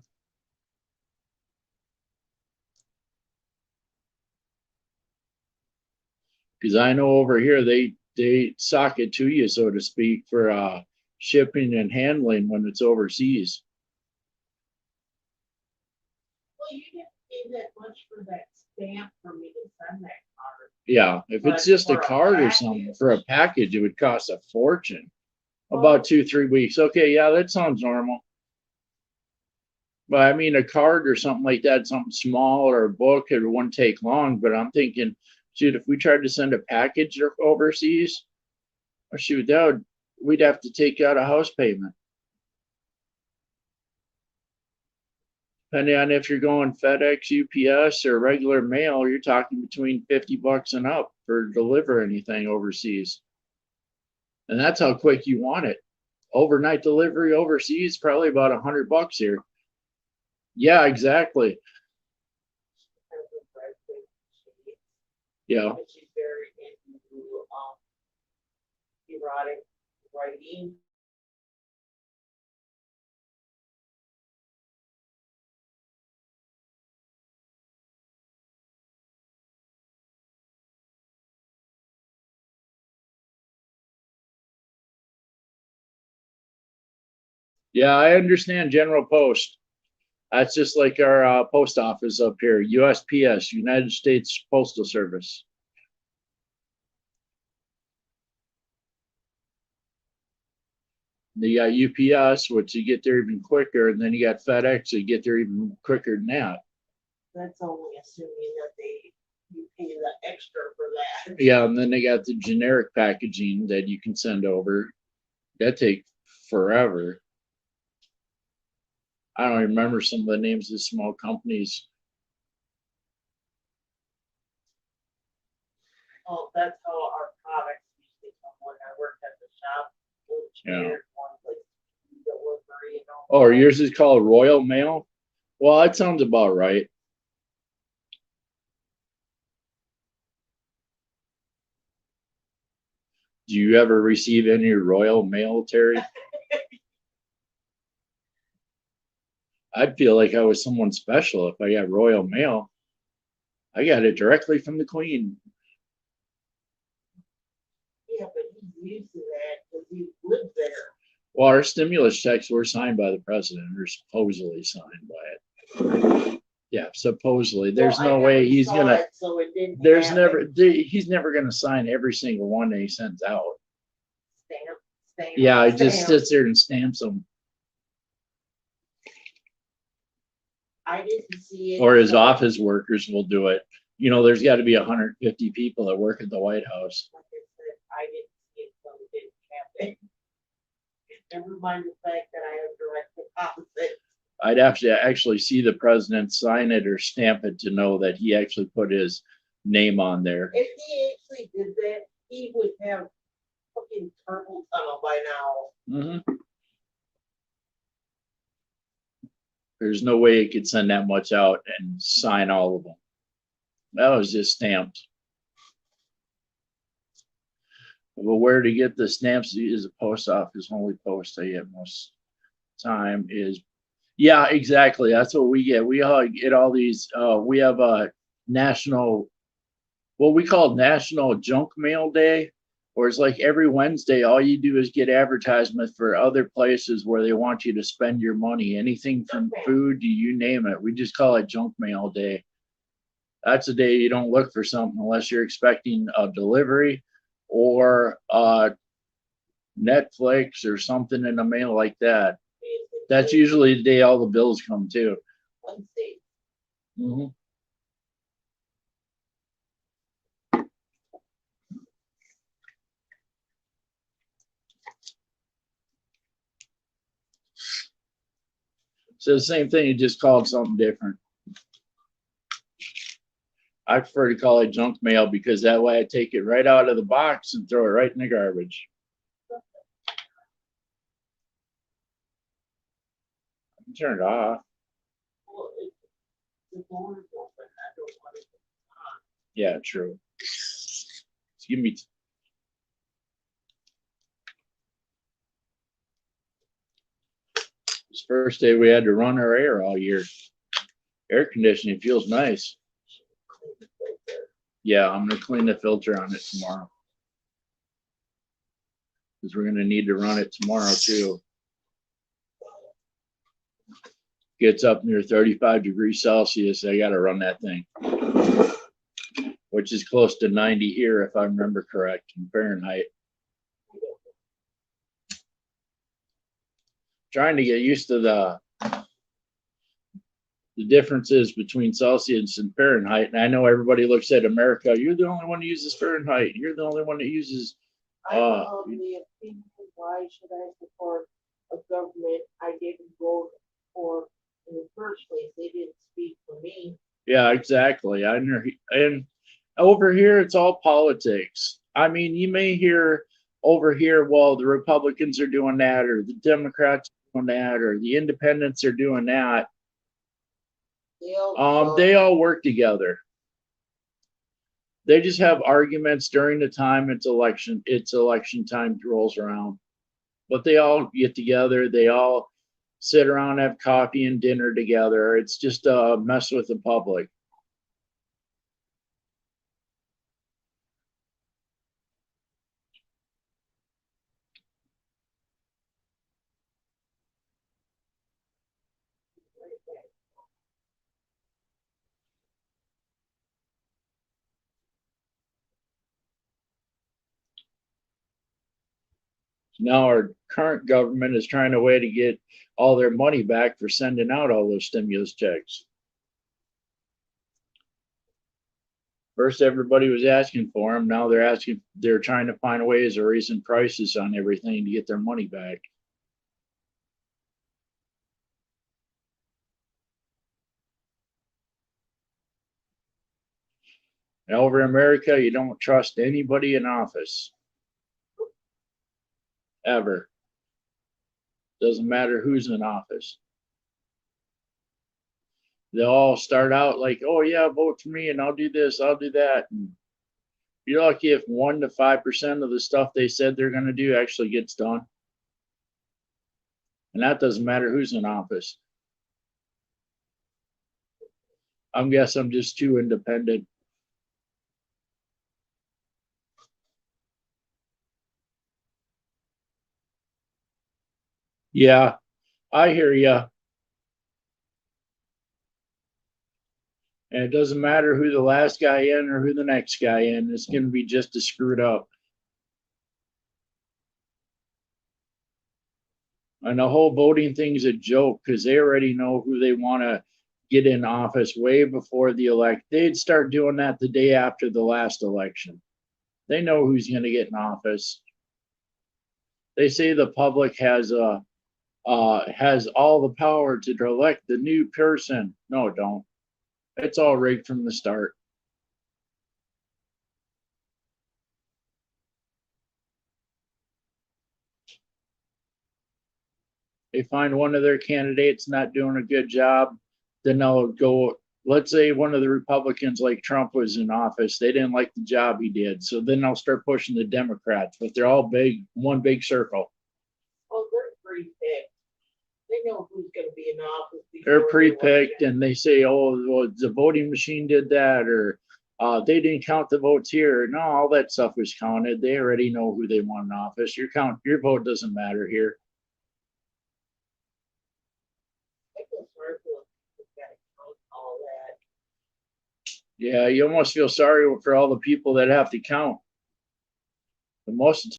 [SPEAKER 1] Because I know over here they sock it to you, so to speak, for shipping and handling when it's overseas.
[SPEAKER 2] Well, you didn't pay that much for that stamp for me to send that card.
[SPEAKER 1] Yeah, if it's
[SPEAKER 2] But
[SPEAKER 1] just a
[SPEAKER 2] for a
[SPEAKER 1] card or something,
[SPEAKER 2] package.
[SPEAKER 1] for a package, it would cost a fortune.
[SPEAKER 2] Well-
[SPEAKER 1] About 2, 3 weeks. Okay, yeah, that sounds normal. But I mean, a card or something like that, something small or a book, it wouldn't take long. But I'm thinking, shoot, if we tried to send a package overseas, oh, shoot, we'd have to take out a house payment. Depending on if you're going FedEx, UPS, or regular mail, you're talking between $50 and up for deliver anything overseas. And that's how quick you want it. Overnight delivery overseas, probably about $100 here. Yeah, exactly. Yeah.
[SPEAKER 2] But she's very into erotic writing.
[SPEAKER 1] Yeah, I understand General Post. That's just like our post office up here, USPS, United States Postal Service. You got UPS, which you get there even quicker, and then you got FedEx, so you get there even quicker than that.
[SPEAKER 2] That's only assuming that you pay the extra for that.
[SPEAKER 1] Yeah, and then they got the generic packaging that you can send over. That takes forever. I don't remember some of the names of the small companies.
[SPEAKER 2] Oh, that's how our products usually come when I worked at the shop.
[SPEAKER 1] Yeah.
[SPEAKER 2] One place delivery, you know.
[SPEAKER 1] Oh, yours is called Royal Mail? Well, that sounds about right. Do you ever receive any Royal Mail, Terry? I'd feel like I was someone special if I got Royal Mail. I got it directly from the Queen.
[SPEAKER 2] Yeah, but he's used to that because he lived there.
[SPEAKER 1] Well, our stimulus checks were signed by the president, or supposedly signed by it. Yeah, supposedly. There's
[SPEAKER 2] Well, I
[SPEAKER 1] no way
[SPEAKER 2] never
[SPEAKER 1] he's
[SPEAKER 2] saw
[SPEAKER 1] gonna.
[SPEAKER 2] it, so it didn't
[SPEAKER 1] There's
[SPEAKER 2] happen.
[SPEAKER 1] he's never gonna sign every single one that he sends out.
[SPEAKER 2] Stamp.
[SPEAKER 1] Yeah, he just
[SPEAKER 2] stamp.
[SPEAKER 1] sits there and stamps them.
[SPEAKER 2] I didn't see it.
[SPEAKER 1] Or his
[SPEAKER 2] so-
[SPEAKER 1] office workers will do it. You know, there's got to be 150 people that work at the White House.
[SPEAKER 2] Like I said, I didn't see it, so it didn't happen. Never mind the fact that I have direct deposit.
[SPEAKER 1] I'd have to actually see the president sign it or stamp it to know that he actually put his name on there.
[SPEAKER 2] If he actually did that, he would have fucking carpal tunnel by now.
[SPEAKER 1] Mm-hmm. There's no way he could send that much out and sign all of them. That was just stamps. But where to get the stamps is a post office. Only post I get most time is, yeah, exactly. That's what we get. We all get all these. We have a national, what we call National Junk Mail Day, where it's like every Wednesday, all you do is get advertisement for other places where they want you to spend your money. Anything from food to you name it. We just call it Junk Mail Day. That's a day you don't look for something unless you're expecting a delivery or Netflix or something in the mail like that. That's usually the day all the bills come too.
[SPEAKER 2] Wednesday.
[SPEAKER 1] Mm-hmm. So the same thing, you just called something different. I prefer to call it junk mail because that way I take it right out of the box and throw it right in the garbage. Turn it off.
[SPEAKER 2] Well, if the door is open, I don't want it on.
[SPEAKER 1] Yeah, true. Just give me. This first day we had to run our air all year. Air conditioning feels nice. Yeah, I'm gonna clean the filter on it tomorrow. Because we're gonna need to run it tomorrow too. Gets up near 35 degrees Celsius, I gotta run that thing. Which is close to 90 here, if I remember correct, in Fahrenheit. Trying to get used to the differences between Celsius and Fahrenheit. And I know everybody looks at America, you're the only one who uses Fahrenheit. You're the only one that uses.
[SPEAKER 2] I'm of the opinion, why should I support a government I didn't vote for in the first place? They didn't speak for me.
[SPEAKER 1] Yeah, exactly. And over here, it's all politics. I mean, you may hear over here, well, the Republicans are doing that, or the Democrats are doing that, or the independents are doing that. They all work together. They just have arguments during the time it's election time rolls around. But they all get together, they all sit around, have coffee and dinner together. It's just a mess with the public. Now our current government is trying a way to get all their money back for sending out all those stimulus checks. First, everybody was asking for them. Now they're trying to find ways of raising prices on everything to get their money back. And over in America, you don't trust anybody in office. Ever. Doesn't matter who's in office. They'll all start out like, oh yeah, vote for me and I'll do this, I'll do that. And you're lucky if 1 to 5% of the stuff they said they're going to do actually gets done. And that doesn't matter who's in office. I'm guessing I'm just too independent. Yeah, I hear you. And it doesn't matter who the last guy in or who the next guy in, it's going to be just as screwed up. And the whole voting thing's a joke because they already know who they want to get in office way before the elect. They'd start doing that the day after the last election. They know who's going to get in office. They say the public has all the power to elect the new person. No, it don't. It's all rigged from the start. They find one of their candidates not doing a good job, then they'll go. Let's say one of the Republicans, like Trump, was in office. They didn't like the job he did. So then they'll start pushing the Democrats, but they're all one big circle.
[SPEAKER 2] Oh, they're pre-picked. They know who's going to be in office.
[SPEAKER 1] They're pre-picked and they say, oh, well, the voting machine did that, or they didn't count the votes here. No, all that stuff was counted. They already know who they want in office. Your vote doesn't matter here.
[SPEAKER 2] All that.
[SPEAKER 1] Yeah, you almost feel sorry for all the people that have to count. The most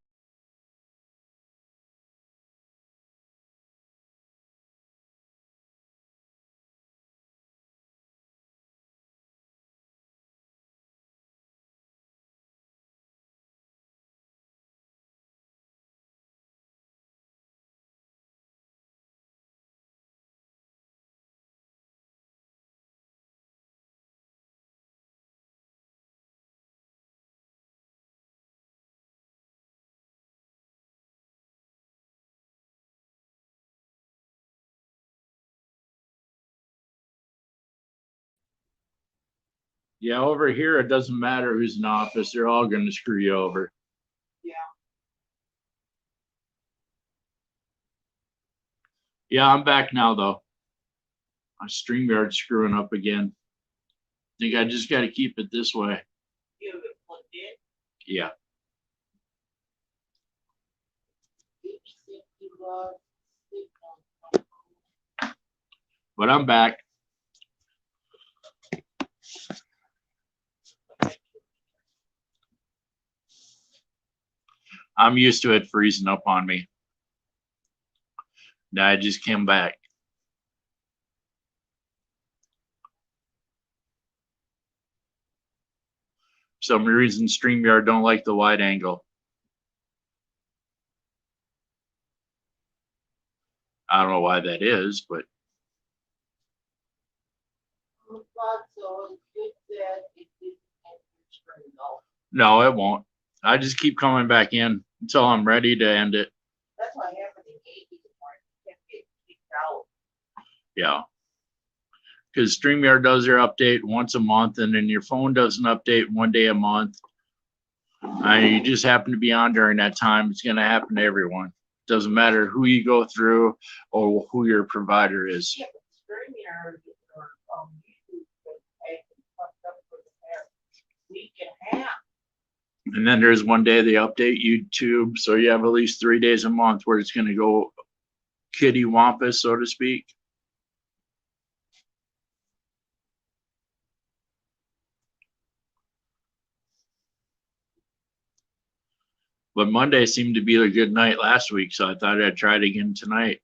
[SPEAKER 1] Yeah, over here, it doesn't matter who's in office. They're all going to screw you over.
[SPEAKER 2] Yeah.
[SPEAKER 1] Yeah, I'm back now, though. My StreamYard's screwing up again. Think I just got to keep it this way.
[SPEAKER 2] You have it plugged in.
[SPEAKER 1] Yeah. But I'm back. I'm used to it freezing up on me. Now I just came back. For some reason, StreamYard don't like the wide angle. I don't know why that is, but no, it won't. I just keep coming back in until I'm ready to end it.
[SPEAKER 2] That's why everything can't get kicked out.
[SPEAKER 1] Yeah. Because StreamYard does their update once a month, and then your phone does an update one day a month. You just happen to be on during that time. It's going to happen to everyone. Doesn't matter who you go through or who your provider is.
[SPEAKER 2] Yeah, but StreamYard or YouTube has been fucked up for the past week and a half.
[SPEAKER 1] And then there's one day they update YouTube, so you have at least 3 days a month where it's going to go kitty wampus, so to speak. But Monday seemed to be a good night last week, so I thought I'd try it again tonight.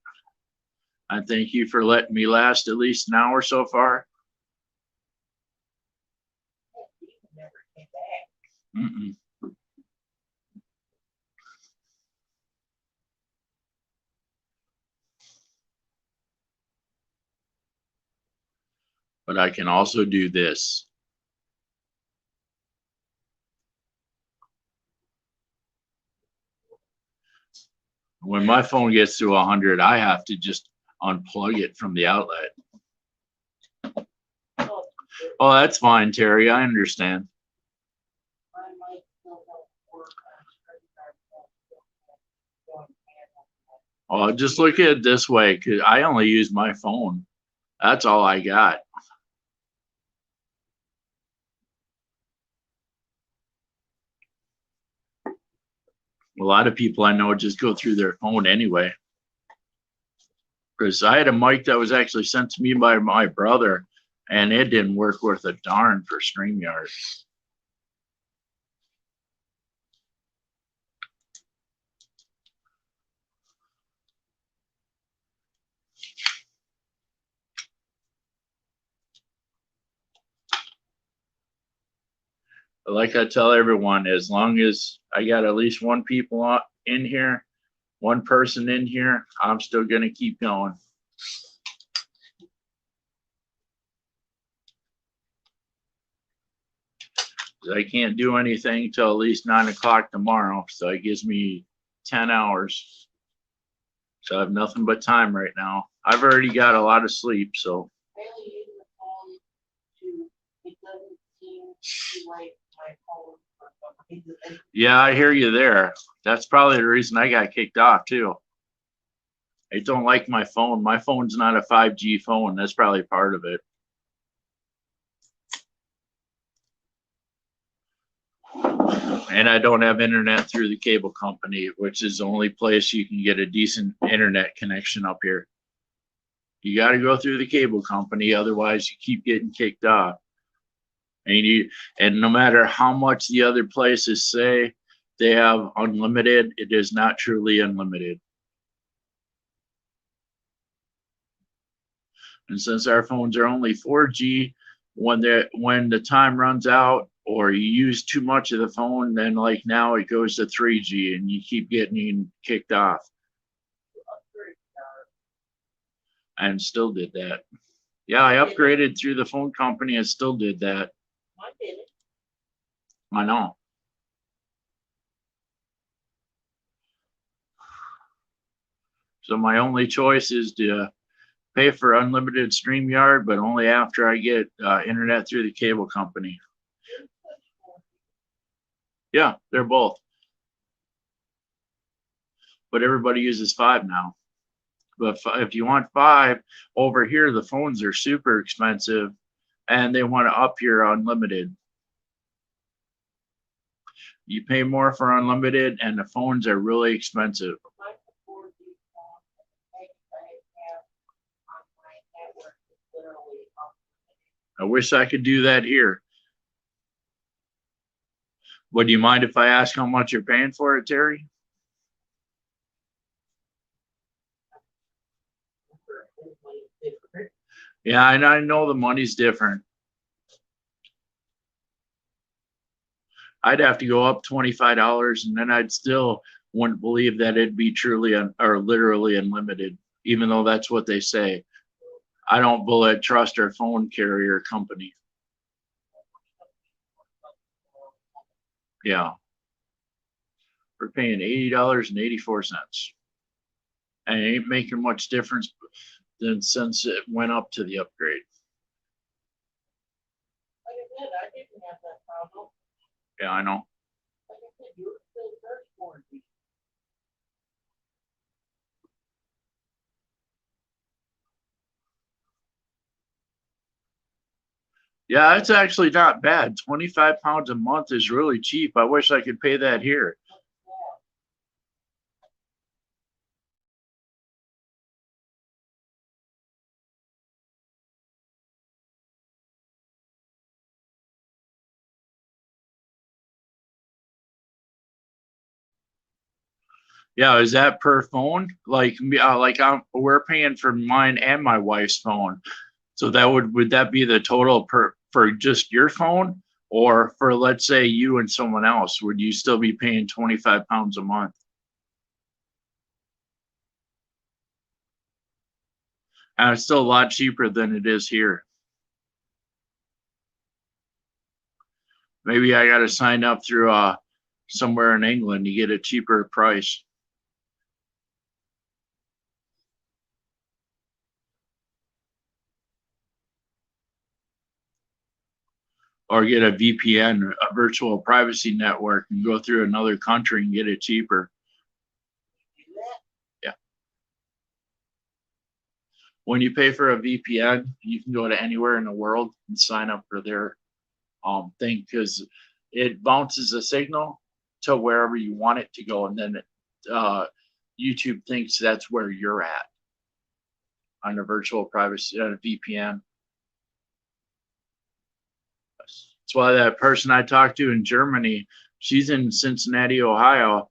[SPEAKER 1] I thank you for letting me last at least an hour so far.
[SPEAKER 2] Never came back.
[SPEAKER 1] Mm-mm. But I can also do this. When my phone gets to 100, I have to just unplug it from the outlet. Oh, that's fine, Terry. I understand. Oh, just look at it this way, because I only use my phone. That's all I got. A lot of people I know just go through their phone anyway. Because I had a mic that was actually sent to me by my brother, and it didn't work worth a darn for StreamYard. But like I tell everyone, as long as I got at least one people in here, one person in here, I'm still going to keep going. I can't do anything till at least 9 o'clock tomorrow, so it gives me 10 hours. So I have nothing but time right now. I've already got a lot of sleep, so.
[SPEAKER 2] I only use the phone to, it doesn't seem to like my phone for some reason.
[SPEAKER 1] Yeah, I hear you there. That's probably the reason I got kicked off too. I don't like my phone. My phone's not a 5G phone. That's probably part of it. And I don't have internet through the cable company, which is the only place you can get a decent internet connection up here. You got to go through the cable company, otherwise you keep getting kicked off. And no matter how much the other places say they have unlimited, it is not truly unlimited. And since our phones are only 4G, when the time runs out or you use too much of the phone, then like now it goes to 3G and you keep getting kicked off. And still did that. Yeah, I upgraded through the phone company and still did that.
[SPEAKER 2] I did it.
[SPEAKER 1] I know. So my only choice is to pay for unlimited StreamYard, but only after I get internet through the cable company. Yeah, they're both. But everybody uses 5 now. But if you want 5, over here, the phones are super expensive and they want to up your unlimited. You pay more for unlimited and the phones are really expensive.
[SPEAKER 2] My 4G phone, I have on my network is literally up.
[SPEAKER 1] I wish I could do that here. Would you mind if I ask how much you're paying for it, Terry? Yeah, and I know the money's different. I'd have to go up $25 and then I'd still wouldn't believe that it'd be truly or literally unlimited, even though that's what they say. I don't trust our phone carrier company. Yeah. We're paying $80.84. And it ain't making much difference than since it went up to the upgrade.
[SPEAKER 2] Like I said, I didn't have that problem.
[SPEAKER 1] Yeah, I know.
[SPEAKER 2] Like I said, you were still charged 4G.
[SPEAKER 1] Yeah, it's actually not bad. 25 pounds a month is really cheap. I wish I could pay that here. Yeah, is that per phone? We're paying for mine and my wife's phone. So that would that be the total per for just your phone? Or for, let's say, you and someone else, would you still be paying 25 pounds a month? And it's still a lot cheaper than it is here. Maybe I got to sign up through somewhere in England to get a cheaper price. Or get a VPN, a virtual privacy network, and go through another country and get it cheaper. Yeah. When you pay for a VPN, you can go to anywhere in the world and sign up for their thing, because it bounces a signal to wherever you want it to go, and then YouTube thinks that's where you're at on a virtual privacy VPN. That's why that person I talked to in Germany, she's in Cincinnati, Ohio.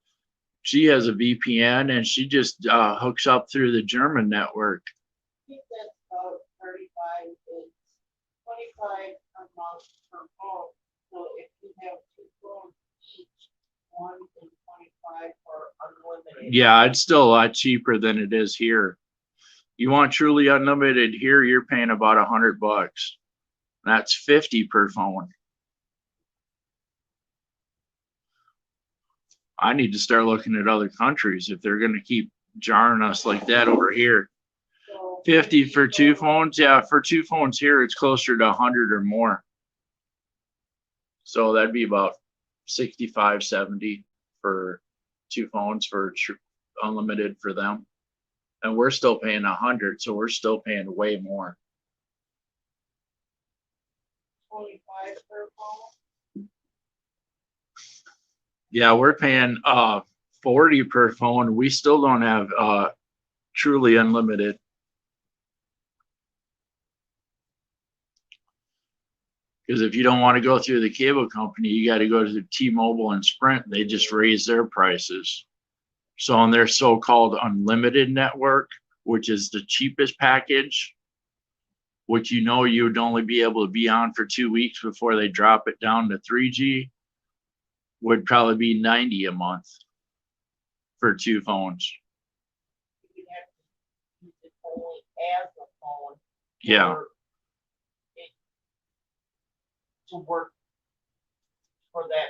[SPEAKER 1] She has a VPN and she just hooks up through the German network.
[SPEAKER 2] I think that's about 35. It's 25 a month per phone. So if you have 2 phones each, one is 25 for unlimited.
[SPEAKER 1] Yeah, it's still a lot cheaper than it is here. You want truly unlimited here, you're paying about $100. That's 50 per phone. I need to start looking at other countries if they're going to keep jarring us like that over here.
[SPEAKER 2] So
[SPEAKER 1] 50 for 2 phones. Yeah, for 2 phones here, it's closer to 100 or more. So that'd be about 65, 70 for 2 phones for unlimited for them. And we're still paying 100, so we're still paying way more.
[SPEAKER 2] 25 per phone.
[SPEAKER 1] Yeah, we're paying 40 per phone. We still don't have truly unlimited. Because if you don't want to go through the cable company, you got to go to T-Mobile and Sprint. They just raise their prices. So on their so-called unlimited network, which is the cheapest package, which you would only be able to be on for 2 weeks before they drop it down to 3G, would probably be $90 a month for 2 phones.
[SPEAKER 2] You have to use it only as a phone.
[SPEAKER 1] Yeah.
[SPEAKER 2] To work for that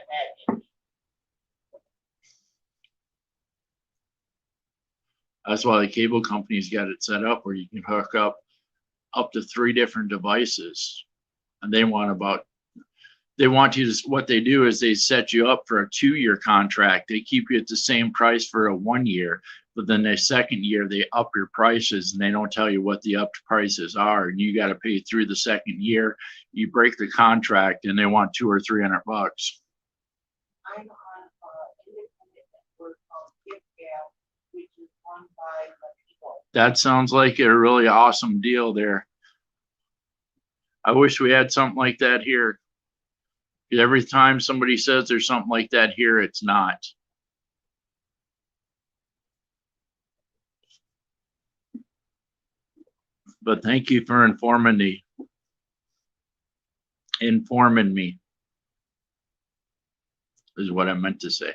[SPEAKER 2] package.
[SPEAKER 1] That's why the cable company's got it set up where you can hook up to 3 different devices, and they want they want you to, what they do is they set you up for a 2-year contract. They keep you at the same price for a 1 year, but then the second year they up your prices and they don't tell you what the upped prices are. And you got to pay through the second year. You break the contract and they want $200 or $300.
[SPEAKER 2] I'm on independent network called GiveGab, which is run by Latino.
[SPEAKER 1] That sounds like a really awesome deal there. I wish we had something like that here. Every time somebody says there's something like that here, it's not. But thank you for informing me. Informing me is what I meant to say.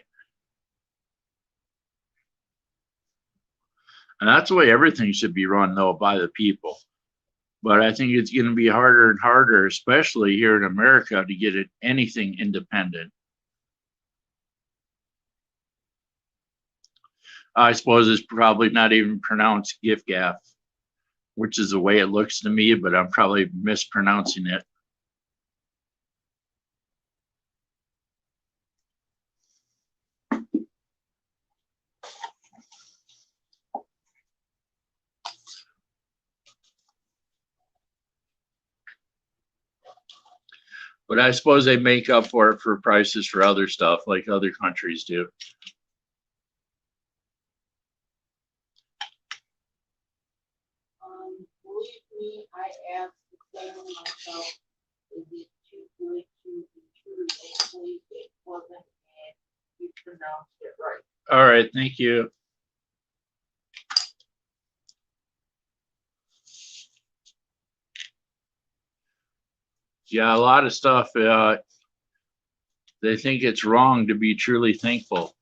[SPEAKER 1] And that's the way everything should be run, though, by the people. But I think it's going to be harder and harder, especially here in America, to get it anything independent. I suppose it's probably not even pronounced GiveGab, which is the way it looks to me, but I'm probably mispronouncing it. But I suppose they make up for it for prices for other stuff like other countries do.
[SPEAKER 2] Believe me, I asked the same myself, is it too good to be true? Actually, it wasn't, and you pronounced it right.
[SPEAKER 1] All right, thank you. Yeah, a lot of stuff, they think it's wrong to be truly thankful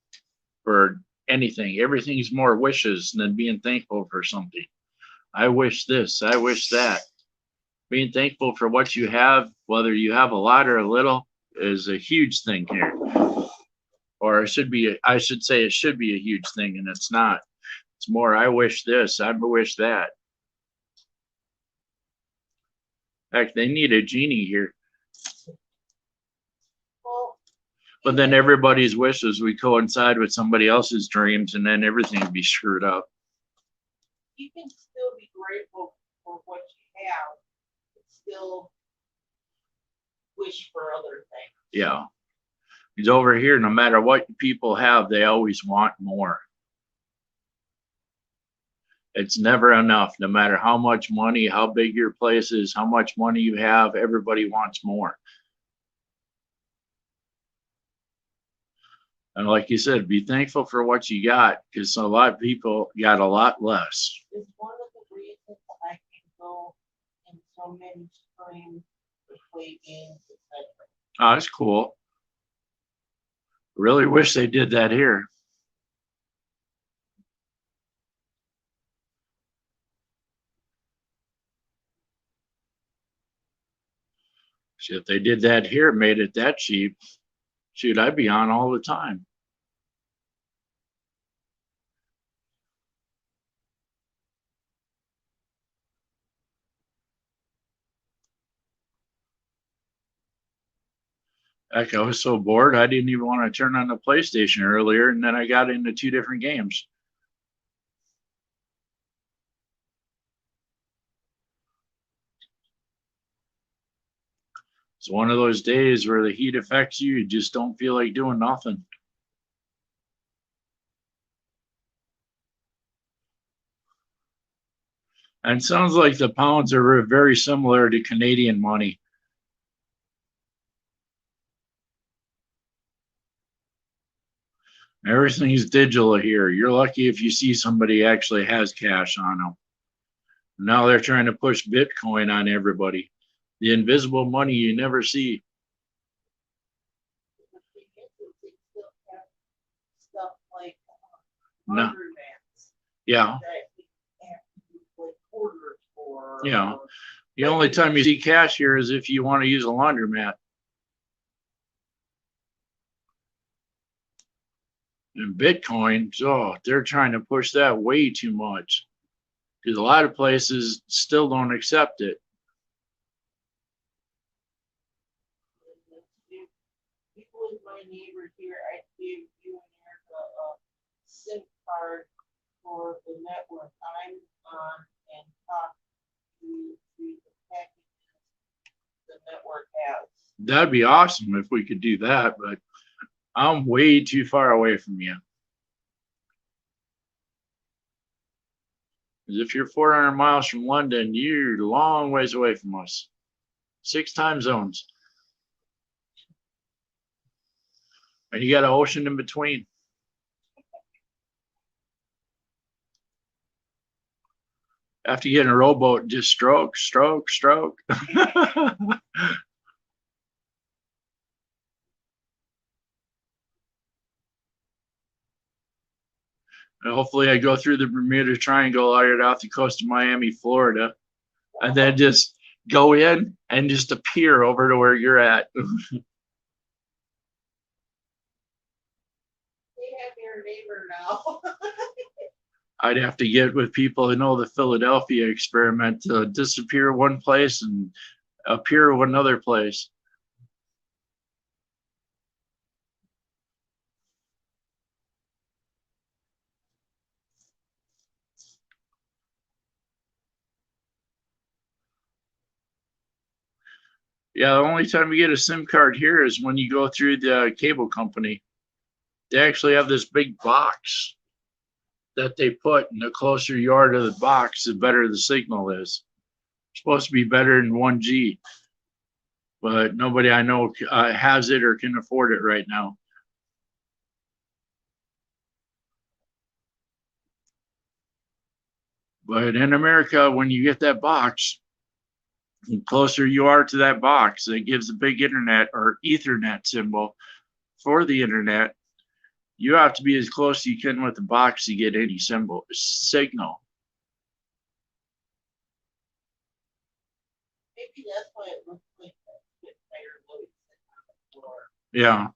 [SPEAKER 1] for anything. Everything's more wishes than being thankful for something. I wish this, I wish that. Being thankful for what you have, whether you have a lot or a little, is a huge thing here. Or it should be, I should say it should be a huge thing, and it's not. It's more, I wish this, I wish that. Heck, they need a genie here.
[SPEAKER 2] Well,
[SPEAKER 1] But then everybody's wishes would coincide with somebody else's dreams, and then everything would be screwed up.
[SPEAKER 2] you can still be grateful for what you have, but still wish for other things.
[SPEAKER 1] Yeah. Because over here, no matter what people have, they always want more. It's never enough. No matter how much money, how big your place is, how much money you have, everybody wants more. And like you said, be thankful for what you got, because a lot of people got a lot less.
[SPEAKER 2] It's one of the reasons I can go in so many streams to play games, etc.
[SPEAKER 1] Oh, that's cool. Really wish they did that here. See, if they did that here, made it that cheap, shoot, I'd be on all the time. Heck, I was so bored, I didn't even want to turn on the PlayStation earlier, and then I got into 2 different games. It's one of those days where the heat affects you, you just don't feel like doing nothing. And it sounds like the pounds are very similar to Canadian money. Everything's digital here. You're lucky if you see somebody actually has cash on them. Now they're trying to push Bitcoin on everybody. The invisible money you never see.
[SPEAKER 2] The thing is, they still have stuff like
[SPEAKER 1] No.
[SPEAKER 2] laundromats
[SPEAKER 1] Yeah.
[SPEAKER 2] that you have to use like quarters for.
[SPEAKER 1] Yeah. The only time you see cash here is if you want to use a laundromat. And Bitcoin, oh, they're trying to push that way too much. Because a lot of places still don't accept it.
[SPEAKER 2] SIM card for the network I'm on and talk to the packages the network has.
[SPEAKER 1] That'd be awesome if we could do that, but I'm way too far away from you. 'Cause if you're 400 miles from London, you're a long ways away from us. 6 time zones. And you got an ocean in between. After you get in a rowboat, just stroke, stroke, stroke. And hopefully I go through the Bermuda Triangle right off the coast of Miami, Florida, and then just go in and just appear over to where you're at.
[SPEAKER 2] They have your neighbor now.
[SPEAKER 1] I'd have to get with people who know the Philadelphia experiment to disappear one place and appear another place. Yeah, the only time you get a SIM card here is when you go through the cable company. They actually have this big box that they put, and the closer you are to the box, the better the signal is. It's supposed to be better than 1G, but nobody I know has it or can afford it right now. But in America, when you get that box, the closer you are to that box, it gives a big internet or Ethernet symbol for the internet. You have to be as close as you can with the box to get any signal.
[SPEAKER 2] Maybe that's why it looks like that Spitfire load on the floor.
[SPEAKER 1] Yeah.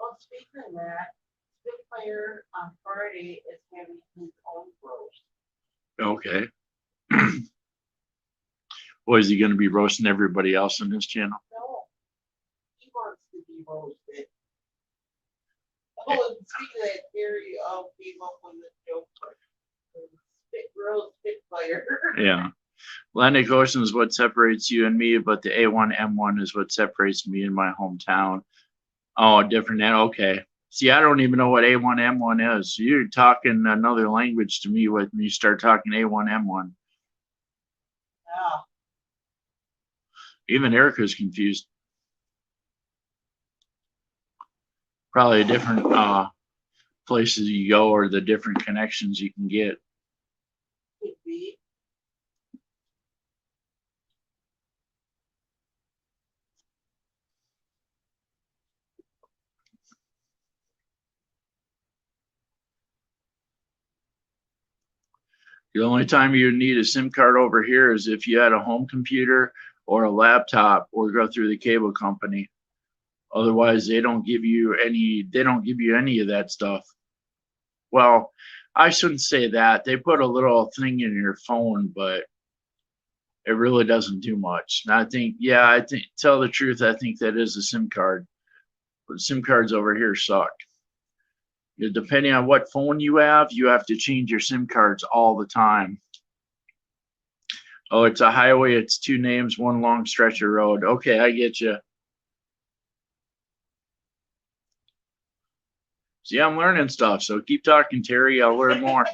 [SPEAKER 2] Oh, speaking of that, Spitfire on Friday is having his own roast.
[SPEAKER 1] Okay. Well, is he going to be roasting everybody else on his channel?
[SPEAKER 2] No, he wants to be roasted. Oh, and speaking of that, Gary came up with the joke. Spitfire.
[SPEAKER 1] Yeah. Atlantic Ocean is what separates you and me, but the A1M1 is what separates me and my hometown. Oh, different. Okay. See, I don't even know what A1M1 is. You're talking another language to me when you start talking A1M1.
[SPEAKER 2] Yeah.
[SPEAKER 1] Even Erica's confused. Probably different places you go or the different connections you can get.
[SPEAKER 2] Could be.
[SPEAKER 1] The only time you need a SIM card over here is if you had a home computer or a laptop or go through the cable company. Otherwise, they don't give you any of that stuff. Well, I shouldn't say that. They put a little thing in your phone, but it really doesn't do much. And I think, tell the truth, I think that is a SIM card. But SIM cards over here suck. Depending on what phone you have to change your SIM cards all the time. Oh, it's a highway. It's 2 names, 1 long stretch of road. Okay, I get you. See, I'm learning stuff. So keep talking, Terry. I'll learn more.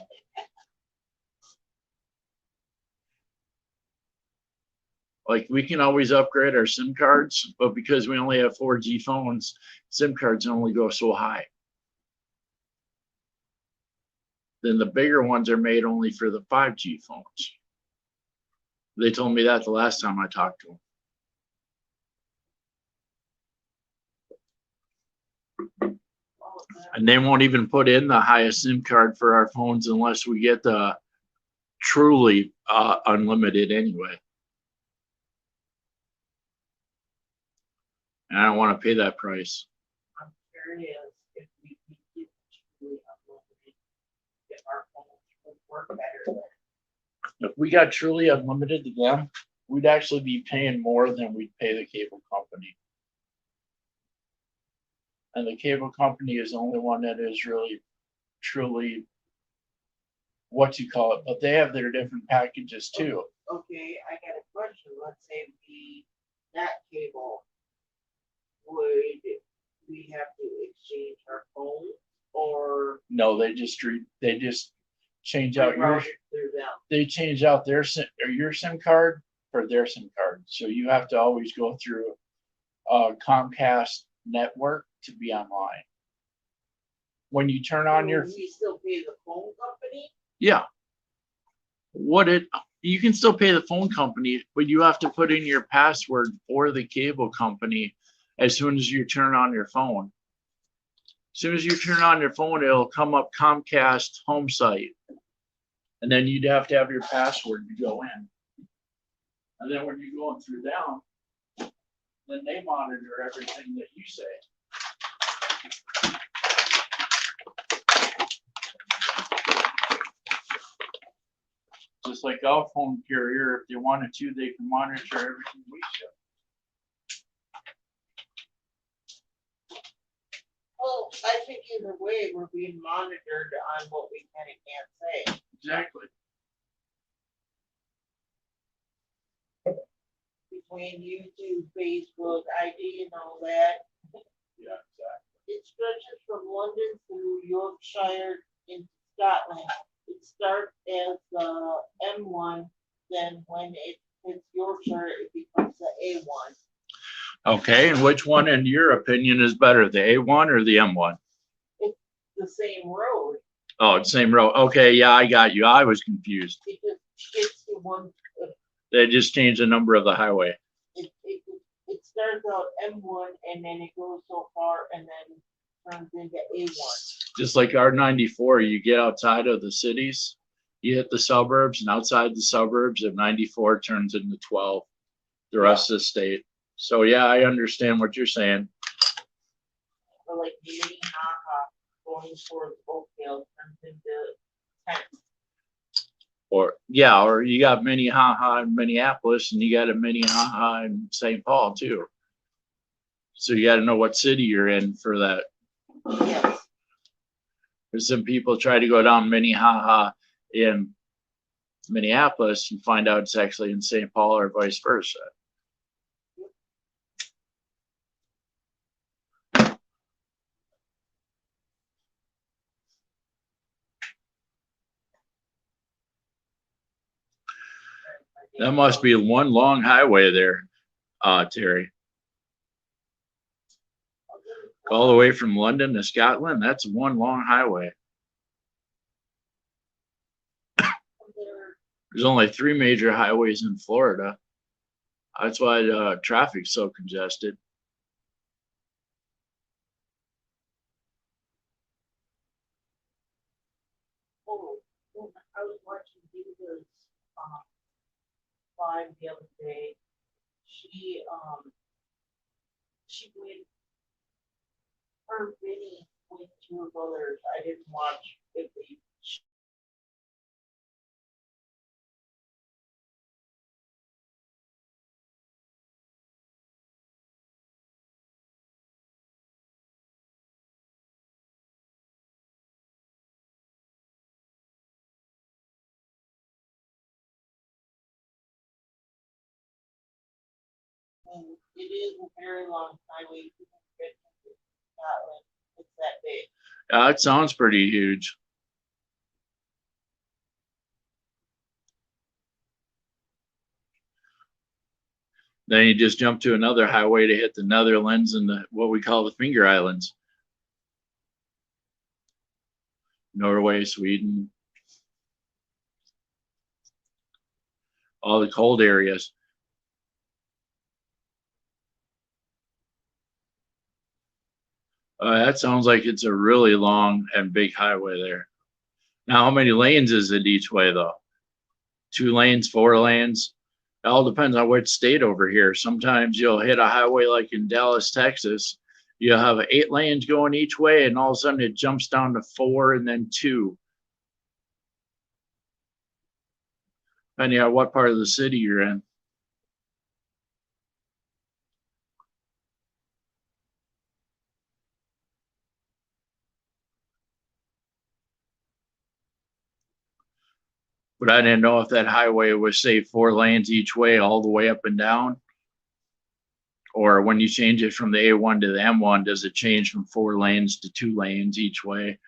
[SPEAKER 1] Like, we can always upgrade our SIM cards, but because we only have 4G phones, SIM cards only go so high. Then the bigger ones are made only for the 5G phones. They told me that the last time I talked to them. And they won't even put in the highest SIM card for our phones unless we get the truly unlimited anyway. And I don't want to pay that price.
[SPEAKER 2] I'm curious if we can get truly unlimited, if our phones would work better.
[SPEAKER 1] If we got truly unlimited again, we'd actually be paying more than we'd pay the cable company. And the cable company is the only one that is really, truly, what you call it, but they have their different packages too.
[SPEAKER 2] Okay, I got a question. Let's say that cable, would we have to exchange our phone or
[SPEAKER 1] No, they just change out your,
[SPEAKER 2] reroute it through them?
[SPEAKER 1] they change out their SIM or your SIM card for their SIM card. So you have to always go through Comcast network to be online. When you turn on your,
[SPEAKER 2] We still pay the phone company?
[SPEAKER 1] yeah, you can still pay the phone company, but you have to put in your password for the cable company as soon as you turn on your phone. As soon as you turn on your phone, it'll come up Comcast home site. And then you'd have to have your password to go in. And then when you're going through them, then they monitor everything that you say. Just like our phone carrier, if they wanted to, they can monitor everything we show.
[SPEAKER 2] Well, I think either way, we're being monitored on what we can and can't say.
[SPEAKER 1] Exactly.
[SPEAKER 2] Between YouTube, Facebook, ID, and all that,
[SPEAKER 1] Yeah, exactly.
[SPEAKER 2] it stretches from London through Yorkshire into Scotland. It starts as the M1, then when it hits Yorkshire, it becomes the A1.
[SPEAKER 1] Okay, and which one, in your opinion, is better, the A1 or the M1?
[SPEAKER 2] It's the same road.
[SPEAKER 1] Oh, it's same road. Okay, yeah, I got you. I was confused.
[SPEAKER 2] It just gets to one.
[SPEAKER 1] They just changed the number of the highway.
[SPEAKER 2] It starts out M1 and then it goes so far and then turns into A1.
[SPEAKER 1] Just like R94, you get outside of the cities, you hit the suburbs, and outside the suburbs of 94 turns into 12, the rest of the state. So yeah, I understand what you're saying.
[SPEAKER 2] Or like Minnehaha going towards Oakdale turns into 10.
[SPEAKER 1] Or yeah, or you got Minnehaha in Minneapolis, and you got a Minnehaha in St. Paul too. So you got to know what city you're in for that.
[SPEAKER 2] Yes.
[SPEAKER 1] Because some people try to go down Minnehaha in Minneapolis and find out it's actually in St. Paul or vice versa. That must be one long highway there, Terry. All the way from London to Scotland, that's one long highway. There's only 3 major highways in Florida. That's why traffic's so congested.
[SPEAKER 2] Oh, I was watching Diva's live the other day. She went, her Vinny went to her brother's. I didn't watch it. It is a very long highway to get to Scotland. It's that big.
[SPEAKER 1] It sounds pretty huge. Then you just jump to another highway to hit the Netherlands and what we call the Finger Islands. Norway, Sweden, all the cold areas. That sounds like it's a really long and big highway there. Now, how many lanes is it each way though? 2 lanes, 4 lanes? It all depends on which state over here. Sometimes you'll hit a highway like in Dallas, Texas. You'll have 8 lanes going each way, and all of a sudden it jumps down to 4 and then 2. Depending on what part of the city you're in. But I didn't know if that highway was, say, 4 lanes each way all the way up and down. Or when you change it from the A1 to the M1, does it change from 4 lanes to 2 lanes each way?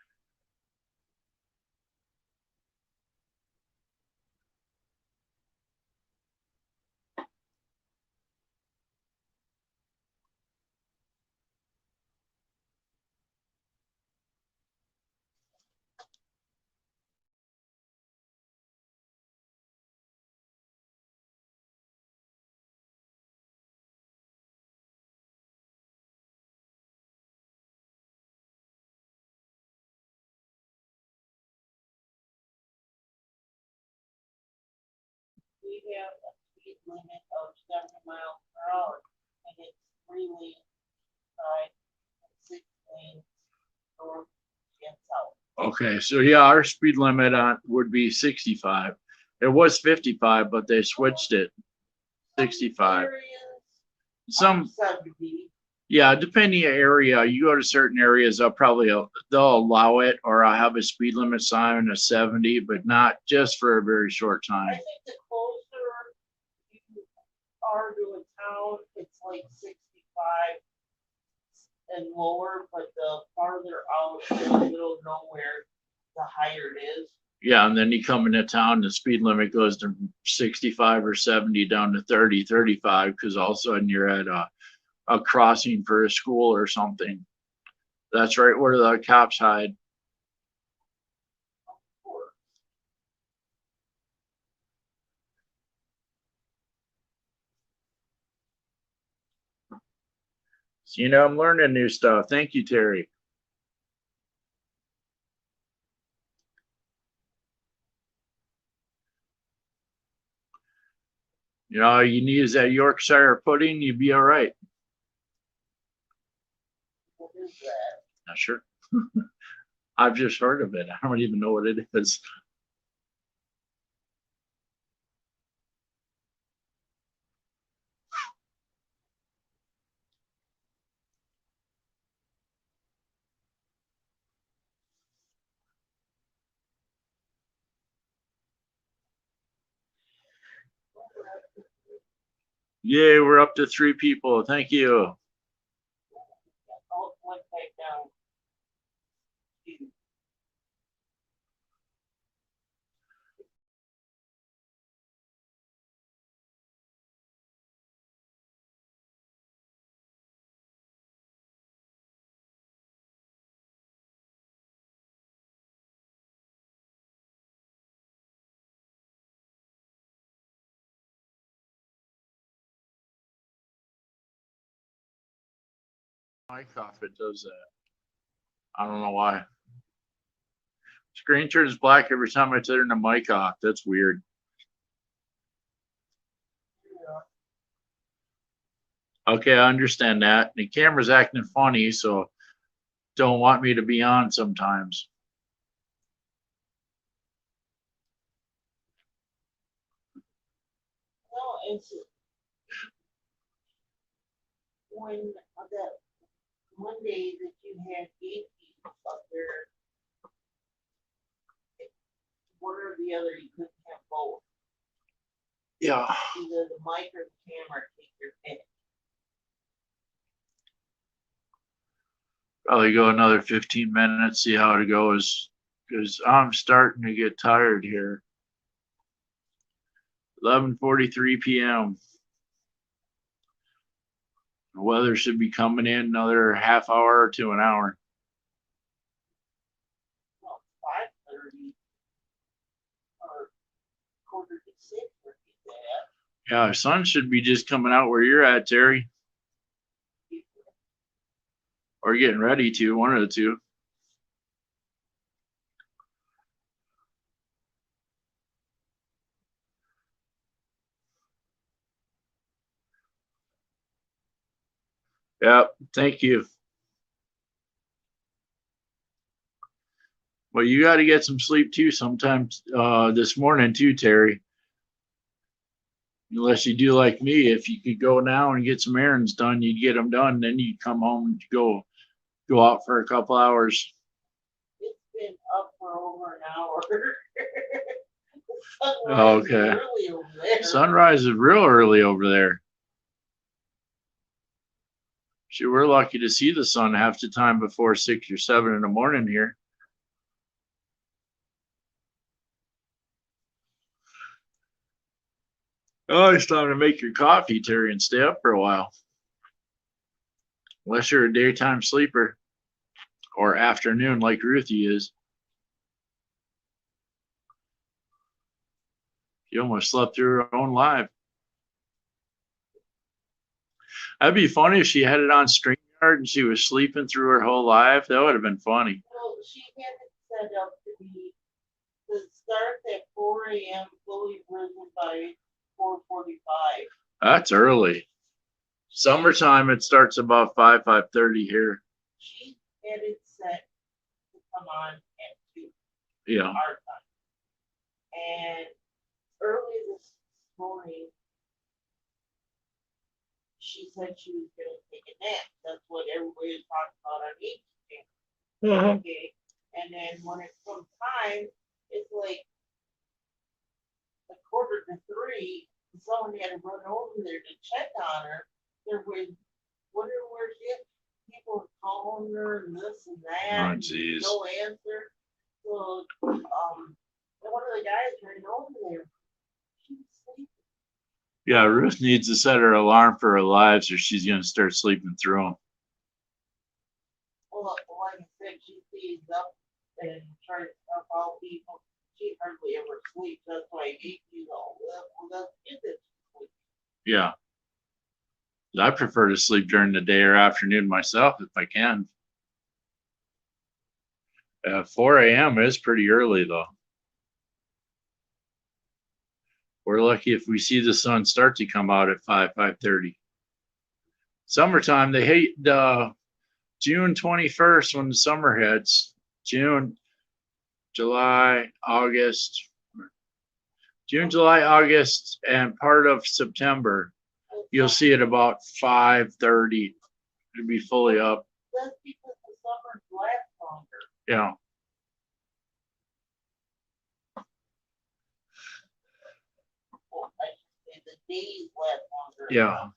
[SPEAKER 2] We have a speed limit of 70 miles per hour, and it's 3 lanes side and 6 lanes north and south.
[SPEAKER 1] Okay, so yeah, our speed limit on would be 65. It was 55, but they switched it 65.
[SPEAKER 2] Areas
[SPEAKER 1] Some,
[SPEAKER 2] 70.
[SPEAKER 1] yeah, depending on area, you go to certain areas, they'll allow it, or I'll have a speed limit sign of 70, but not just for a very short
[SPEAKER 2] I
[SPEAKER 1] time.
[SPEAKER 2] think the closer you are to a town, it's like 65 and lower, but the farther out in the middle of nowhere, the higher it is.
[SPEAKER 1] Yeah, and then you come into town, the speed limit goes to 65 or 70 down to 30, 35, because all of a sudden you're at a crossing for a school or something. That's right where the cops hide. So, I'm learning new stuff. Thank you, Terry. All you need is that Yorkshire pudding, you'd be all right.
[SPEAKER 2] What is that?
[SPEAKER 1] Not sure. I've just heard of it. I don't even know what it is. Yay, we're up to 3 people. Thank you.
[SPEAKER 2] Oh, went back down.
[SPEAKER 1] Mic off, it does that. I don't know why. Screen turns black every time I turn the mic off. That's weird. Okay, I understand that. The camera's acting funny, so don't want me to be on sometimes.
[SPEAKER 2] No, it's when that Monday that you had gatekeepers up there, one or the other, you couldn't have both.
[SPEAKER 1] Yeah.
[SPEAKER 2] Either the mic or the camera, take your pick.
[SPEAKER 1] Probably go another 15 minutes, see how it goes, because I'm starting to get tired here. 11:43 p.m. The weather should be coming in another half hour to an hour.
[SPEAKER 2] Well, 5:30 or 5:45 would be that.
[SPEAKER 1] Yeah, the sun should be just coming out where you're at, Terry. Or getting ready to, one of the two. Yep, thank you. Well, you got to get some sleep too sometimes this morning too, Terry. Unless you do like me, if you could go now and get some errands done, you'd get them done. Then you'd come home and go out for a couple hours.
[SPEAKER 2] It's been up for over an hour. Sunrise is
[SPEAKER 1] Okay.
[SPEAKER 2] early over there.
[SPEAKER 1] Sunrise is real early over there. Shoot, we're lucky to see the sun half the time before 6 or 7 in the morning here. Oh, it's time to make your coffee, Terry, and stay up for a while. Unless you're a daytime sleeper or afternoon like Ruthie is. She almost slept through her own live. That'd be funny if she had it on StreamYard and she was sleeping through her whole life. That would have been funny.
[SPEAKER 2] Well, she had it set up to start at 4 a.m. fully risen by 4:45.
[SPEAKER 1] That's early. Summertime, it starts about 5:30 here.
[SPEAKER 2] She had it set to come on at 2
[SPEAKER 1] Yeah.
[SPEAKER 2] our time. And early this morning, she said she was going to take a nap. That's what everybody was talking about on Instagram. Okay. And then when it comes time, it's like 2:45. Someone had to run over there to check on her. There was wondering where she is. People were calling her and this and that.
[SPEAKER 1] Oh, jeez.
[SPEAKER 2] No answer. So, one of the guys ran over there. She was sleeping.
[SPEAKER 1] Yeah, Ruth needs to set her alarm for her lives or she's going to start sleeping through them.
[SPEAKER 2] Well, like I said, she stays up and tries to help out people. She hardly ever sleeps. That's why I hate you know, well, that's it.
[SPEAKER 1] Yeah. I prefer to sleep during the day or afternoon myself if I can. 4 a.m. is pretty early though. We're lucky if we see the sun start to come out at 5:30. Summertime, they hate June 21st when the summer hits. June, July, August, and part of September. You'll see it about 5:30. It'll be fully up.
[SPEAKER 2] That's because the summers last longer.
[SPEAKER 1] Yeah.
[SPEAKER 2] Well, I should say the days last longer.
[SPEAKER 1] Yeah.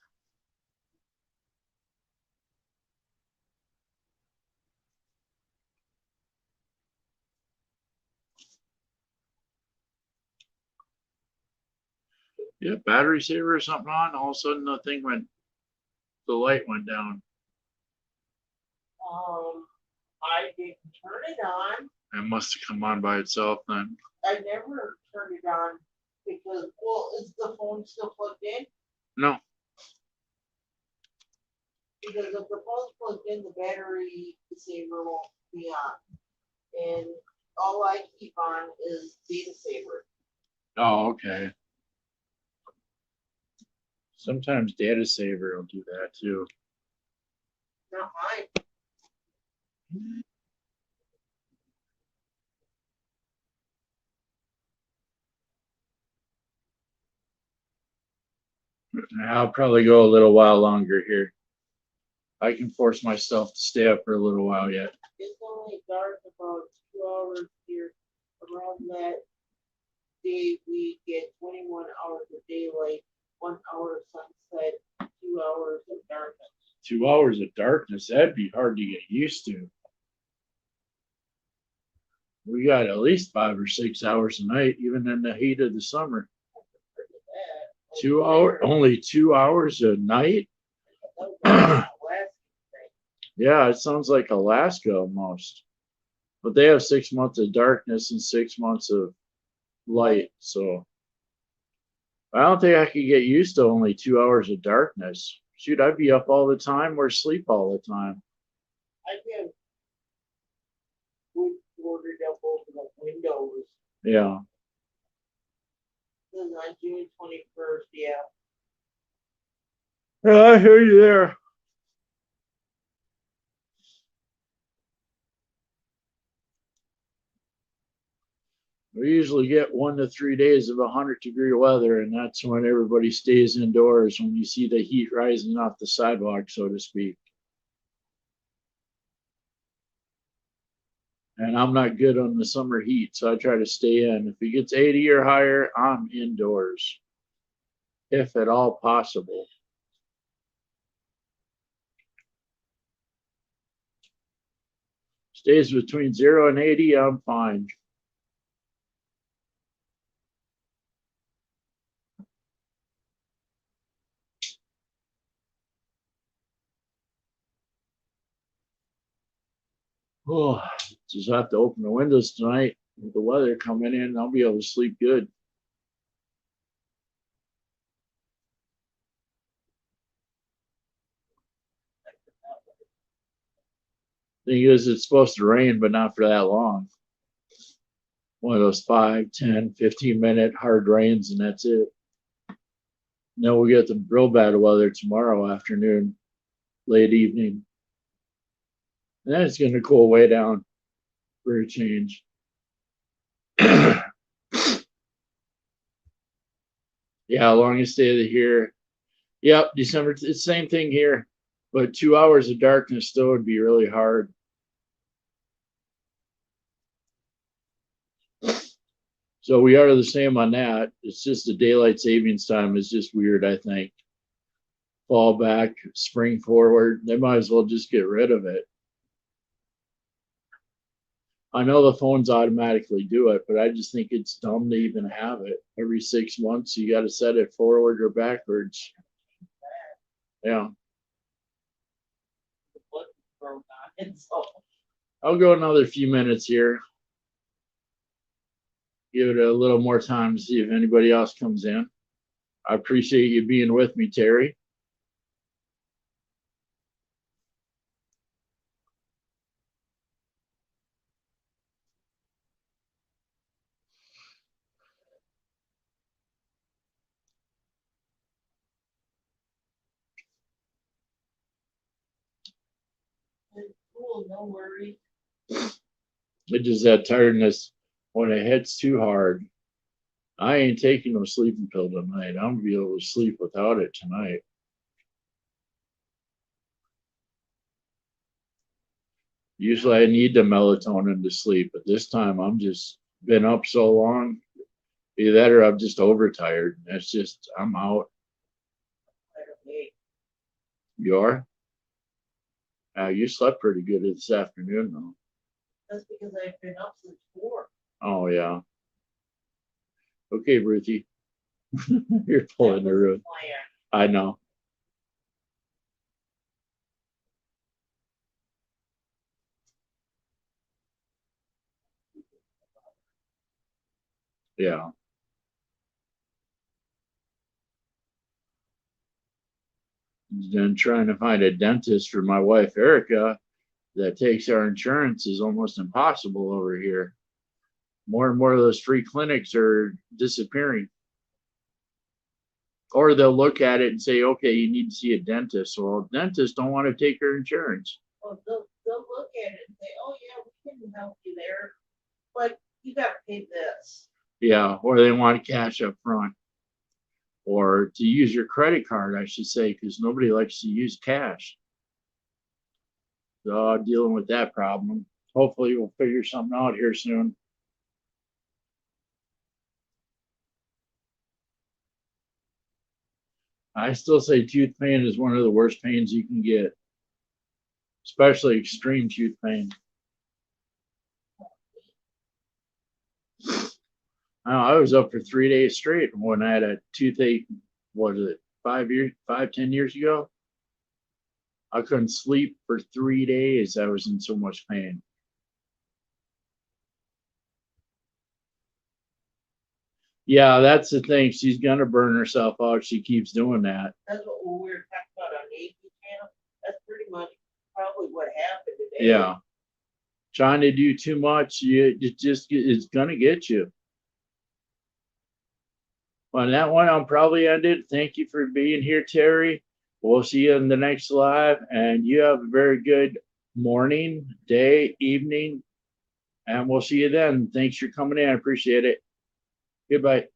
[SPEAKER 1] Yeah, battery saver or something on. All of a sudden, the light went down.
[SPEAKER 2] I didn't turn it on.
[SPEAKER 1] It must have come on by itself then.
[SPEAKER 2] I never turned it on because, well, is the phone still plugged in?
[SPEAKER 1] No.
[SPEAKER 2] Because if the phone's plugged in, the battery saver won't be on. And all I keep on is data saver.
[SPEAKER 1] Oh, okay. Sometimes data saver will do that too.
[SPEAKER 2] Not mine.
[SPEAKER 1] I'll probably go a little while longer here. I can force myself to stay up for a little while yet.
[SPEAKER 2] It's only dark about 2 hours here. Around that day, we get 21 hours of daylight, 1 hour of sunset, 2 hours of darkness.
[SPEAKER 1] 2 hours of darkness, that'd be hard to get used to. We got at least 5 or 6 hours a night, even in the heat of the summer. 2 hours, only 2 hours a night? Yeah, it sounds like Alaska almost. But they have 6 months of darkness and 6 months of light. So I don't think I could get used to only 2 hours of darkness. Shoot, I'd be up all the time or asleep all the time.
[SPEAKER 2] I get wood boarded up over the windows.
[SPEAKER 1] Yeah.
[SPEAKER 2] This is on June 21st, yeah.
[SPEAKER 1] Yeah, I hear you there. We usually get 1 to 3 days of 100-degree weather, and that's when everybody stays indoors, when you see the heat rising off the sidewalk, so to speak. And I'm not good on the summer heat, so I try to stay in. If it gets 80 or higher, I'm indoors, if at all possible. Stays between 0 and 80, I'm fine. Oh, just have to open the windows tonight. With the weather coming in, I'll be able to sleep good. Thing is, it's supposed to rain, but not for that long. One of those 5, 10, 15-minute hard rains, and that's it. Then we'll get the real bad weather tomorrow afternoon, late evening. And then it's going to cool way down for a change. Yeah, longest day of the year. Yep, December. It's the same thing here, but 2 hours of darkness still would be really hard. So we are the same on that. It's just the daylight savings time is just weird, I think. Fall back, spring forward. They might as well just get rid of it. I know the phones automatically do it, but I just think it's dumb to even have it. Every 6 months, you got to set it forward or backwards. Yeah. I'll go another few minutes here. Give it a little more time to see if anybody else comes in. I appreciate you being with me, Terry.
[SPEAKER 2] Cool, no worries.
[SPEAKER 1] It just that tiredness when it hits too hard. I ain't taking no sleeping pill tonight. I'm gonna be able to sleep without it tonight. Usually I need the melatonin to sleep, but this time I'm just been up so long. Either that or I'm just overtired. That's just I'm out. You are? You slept pretty good this afternoon though.
[SPEAKER 2] That's because I've been up since 4.
[SPEAKER 1] Oh yeah. Okay, Ruthie. You're pulling the root. I know. Yeah. Then trying to find a dentist for my wife Erica that takes our insurance is almost impossible over here. More and more of those free clinics are disappearing. Or they'll look at it and say, okay, you need to see a dentist. Well, dentists don't want to take her insurance.
[SPEAKER 2] Well, they'll look at it and say, oh, yeah, we can help you there, but you got to pay this.
[SPEAKER 1] Yeah, or they want cash up front. Or to use your credit card, I should say, because nobody likes to use cash. So dealing with that problem. Hopefully we'll figure something out here soon. I still say tooth pain is one of the worst pains you can get, especially extreme tooth pain. I was up for 3 days straight when I had a toothache. What is it? 10 years ago. I couldn't sleep for 3 days. I was in so much pain. Yeah, that's the thing. She's gonna burn herself out. She keeps doing that.
[SPEAKER 2] That's what we were talking about on the AP channel. That's pretty much probably what happened today.
[SPEAKER 1] Yeah. Trying to do too much, it's gonna get you. On that one, I'll probably end it. Thank you for being here, Terry. We'll see you in the next live, and you have a very good morning, day, evening, and we'll see you then. Thanks for coming in. I appreciate it. Goodbye.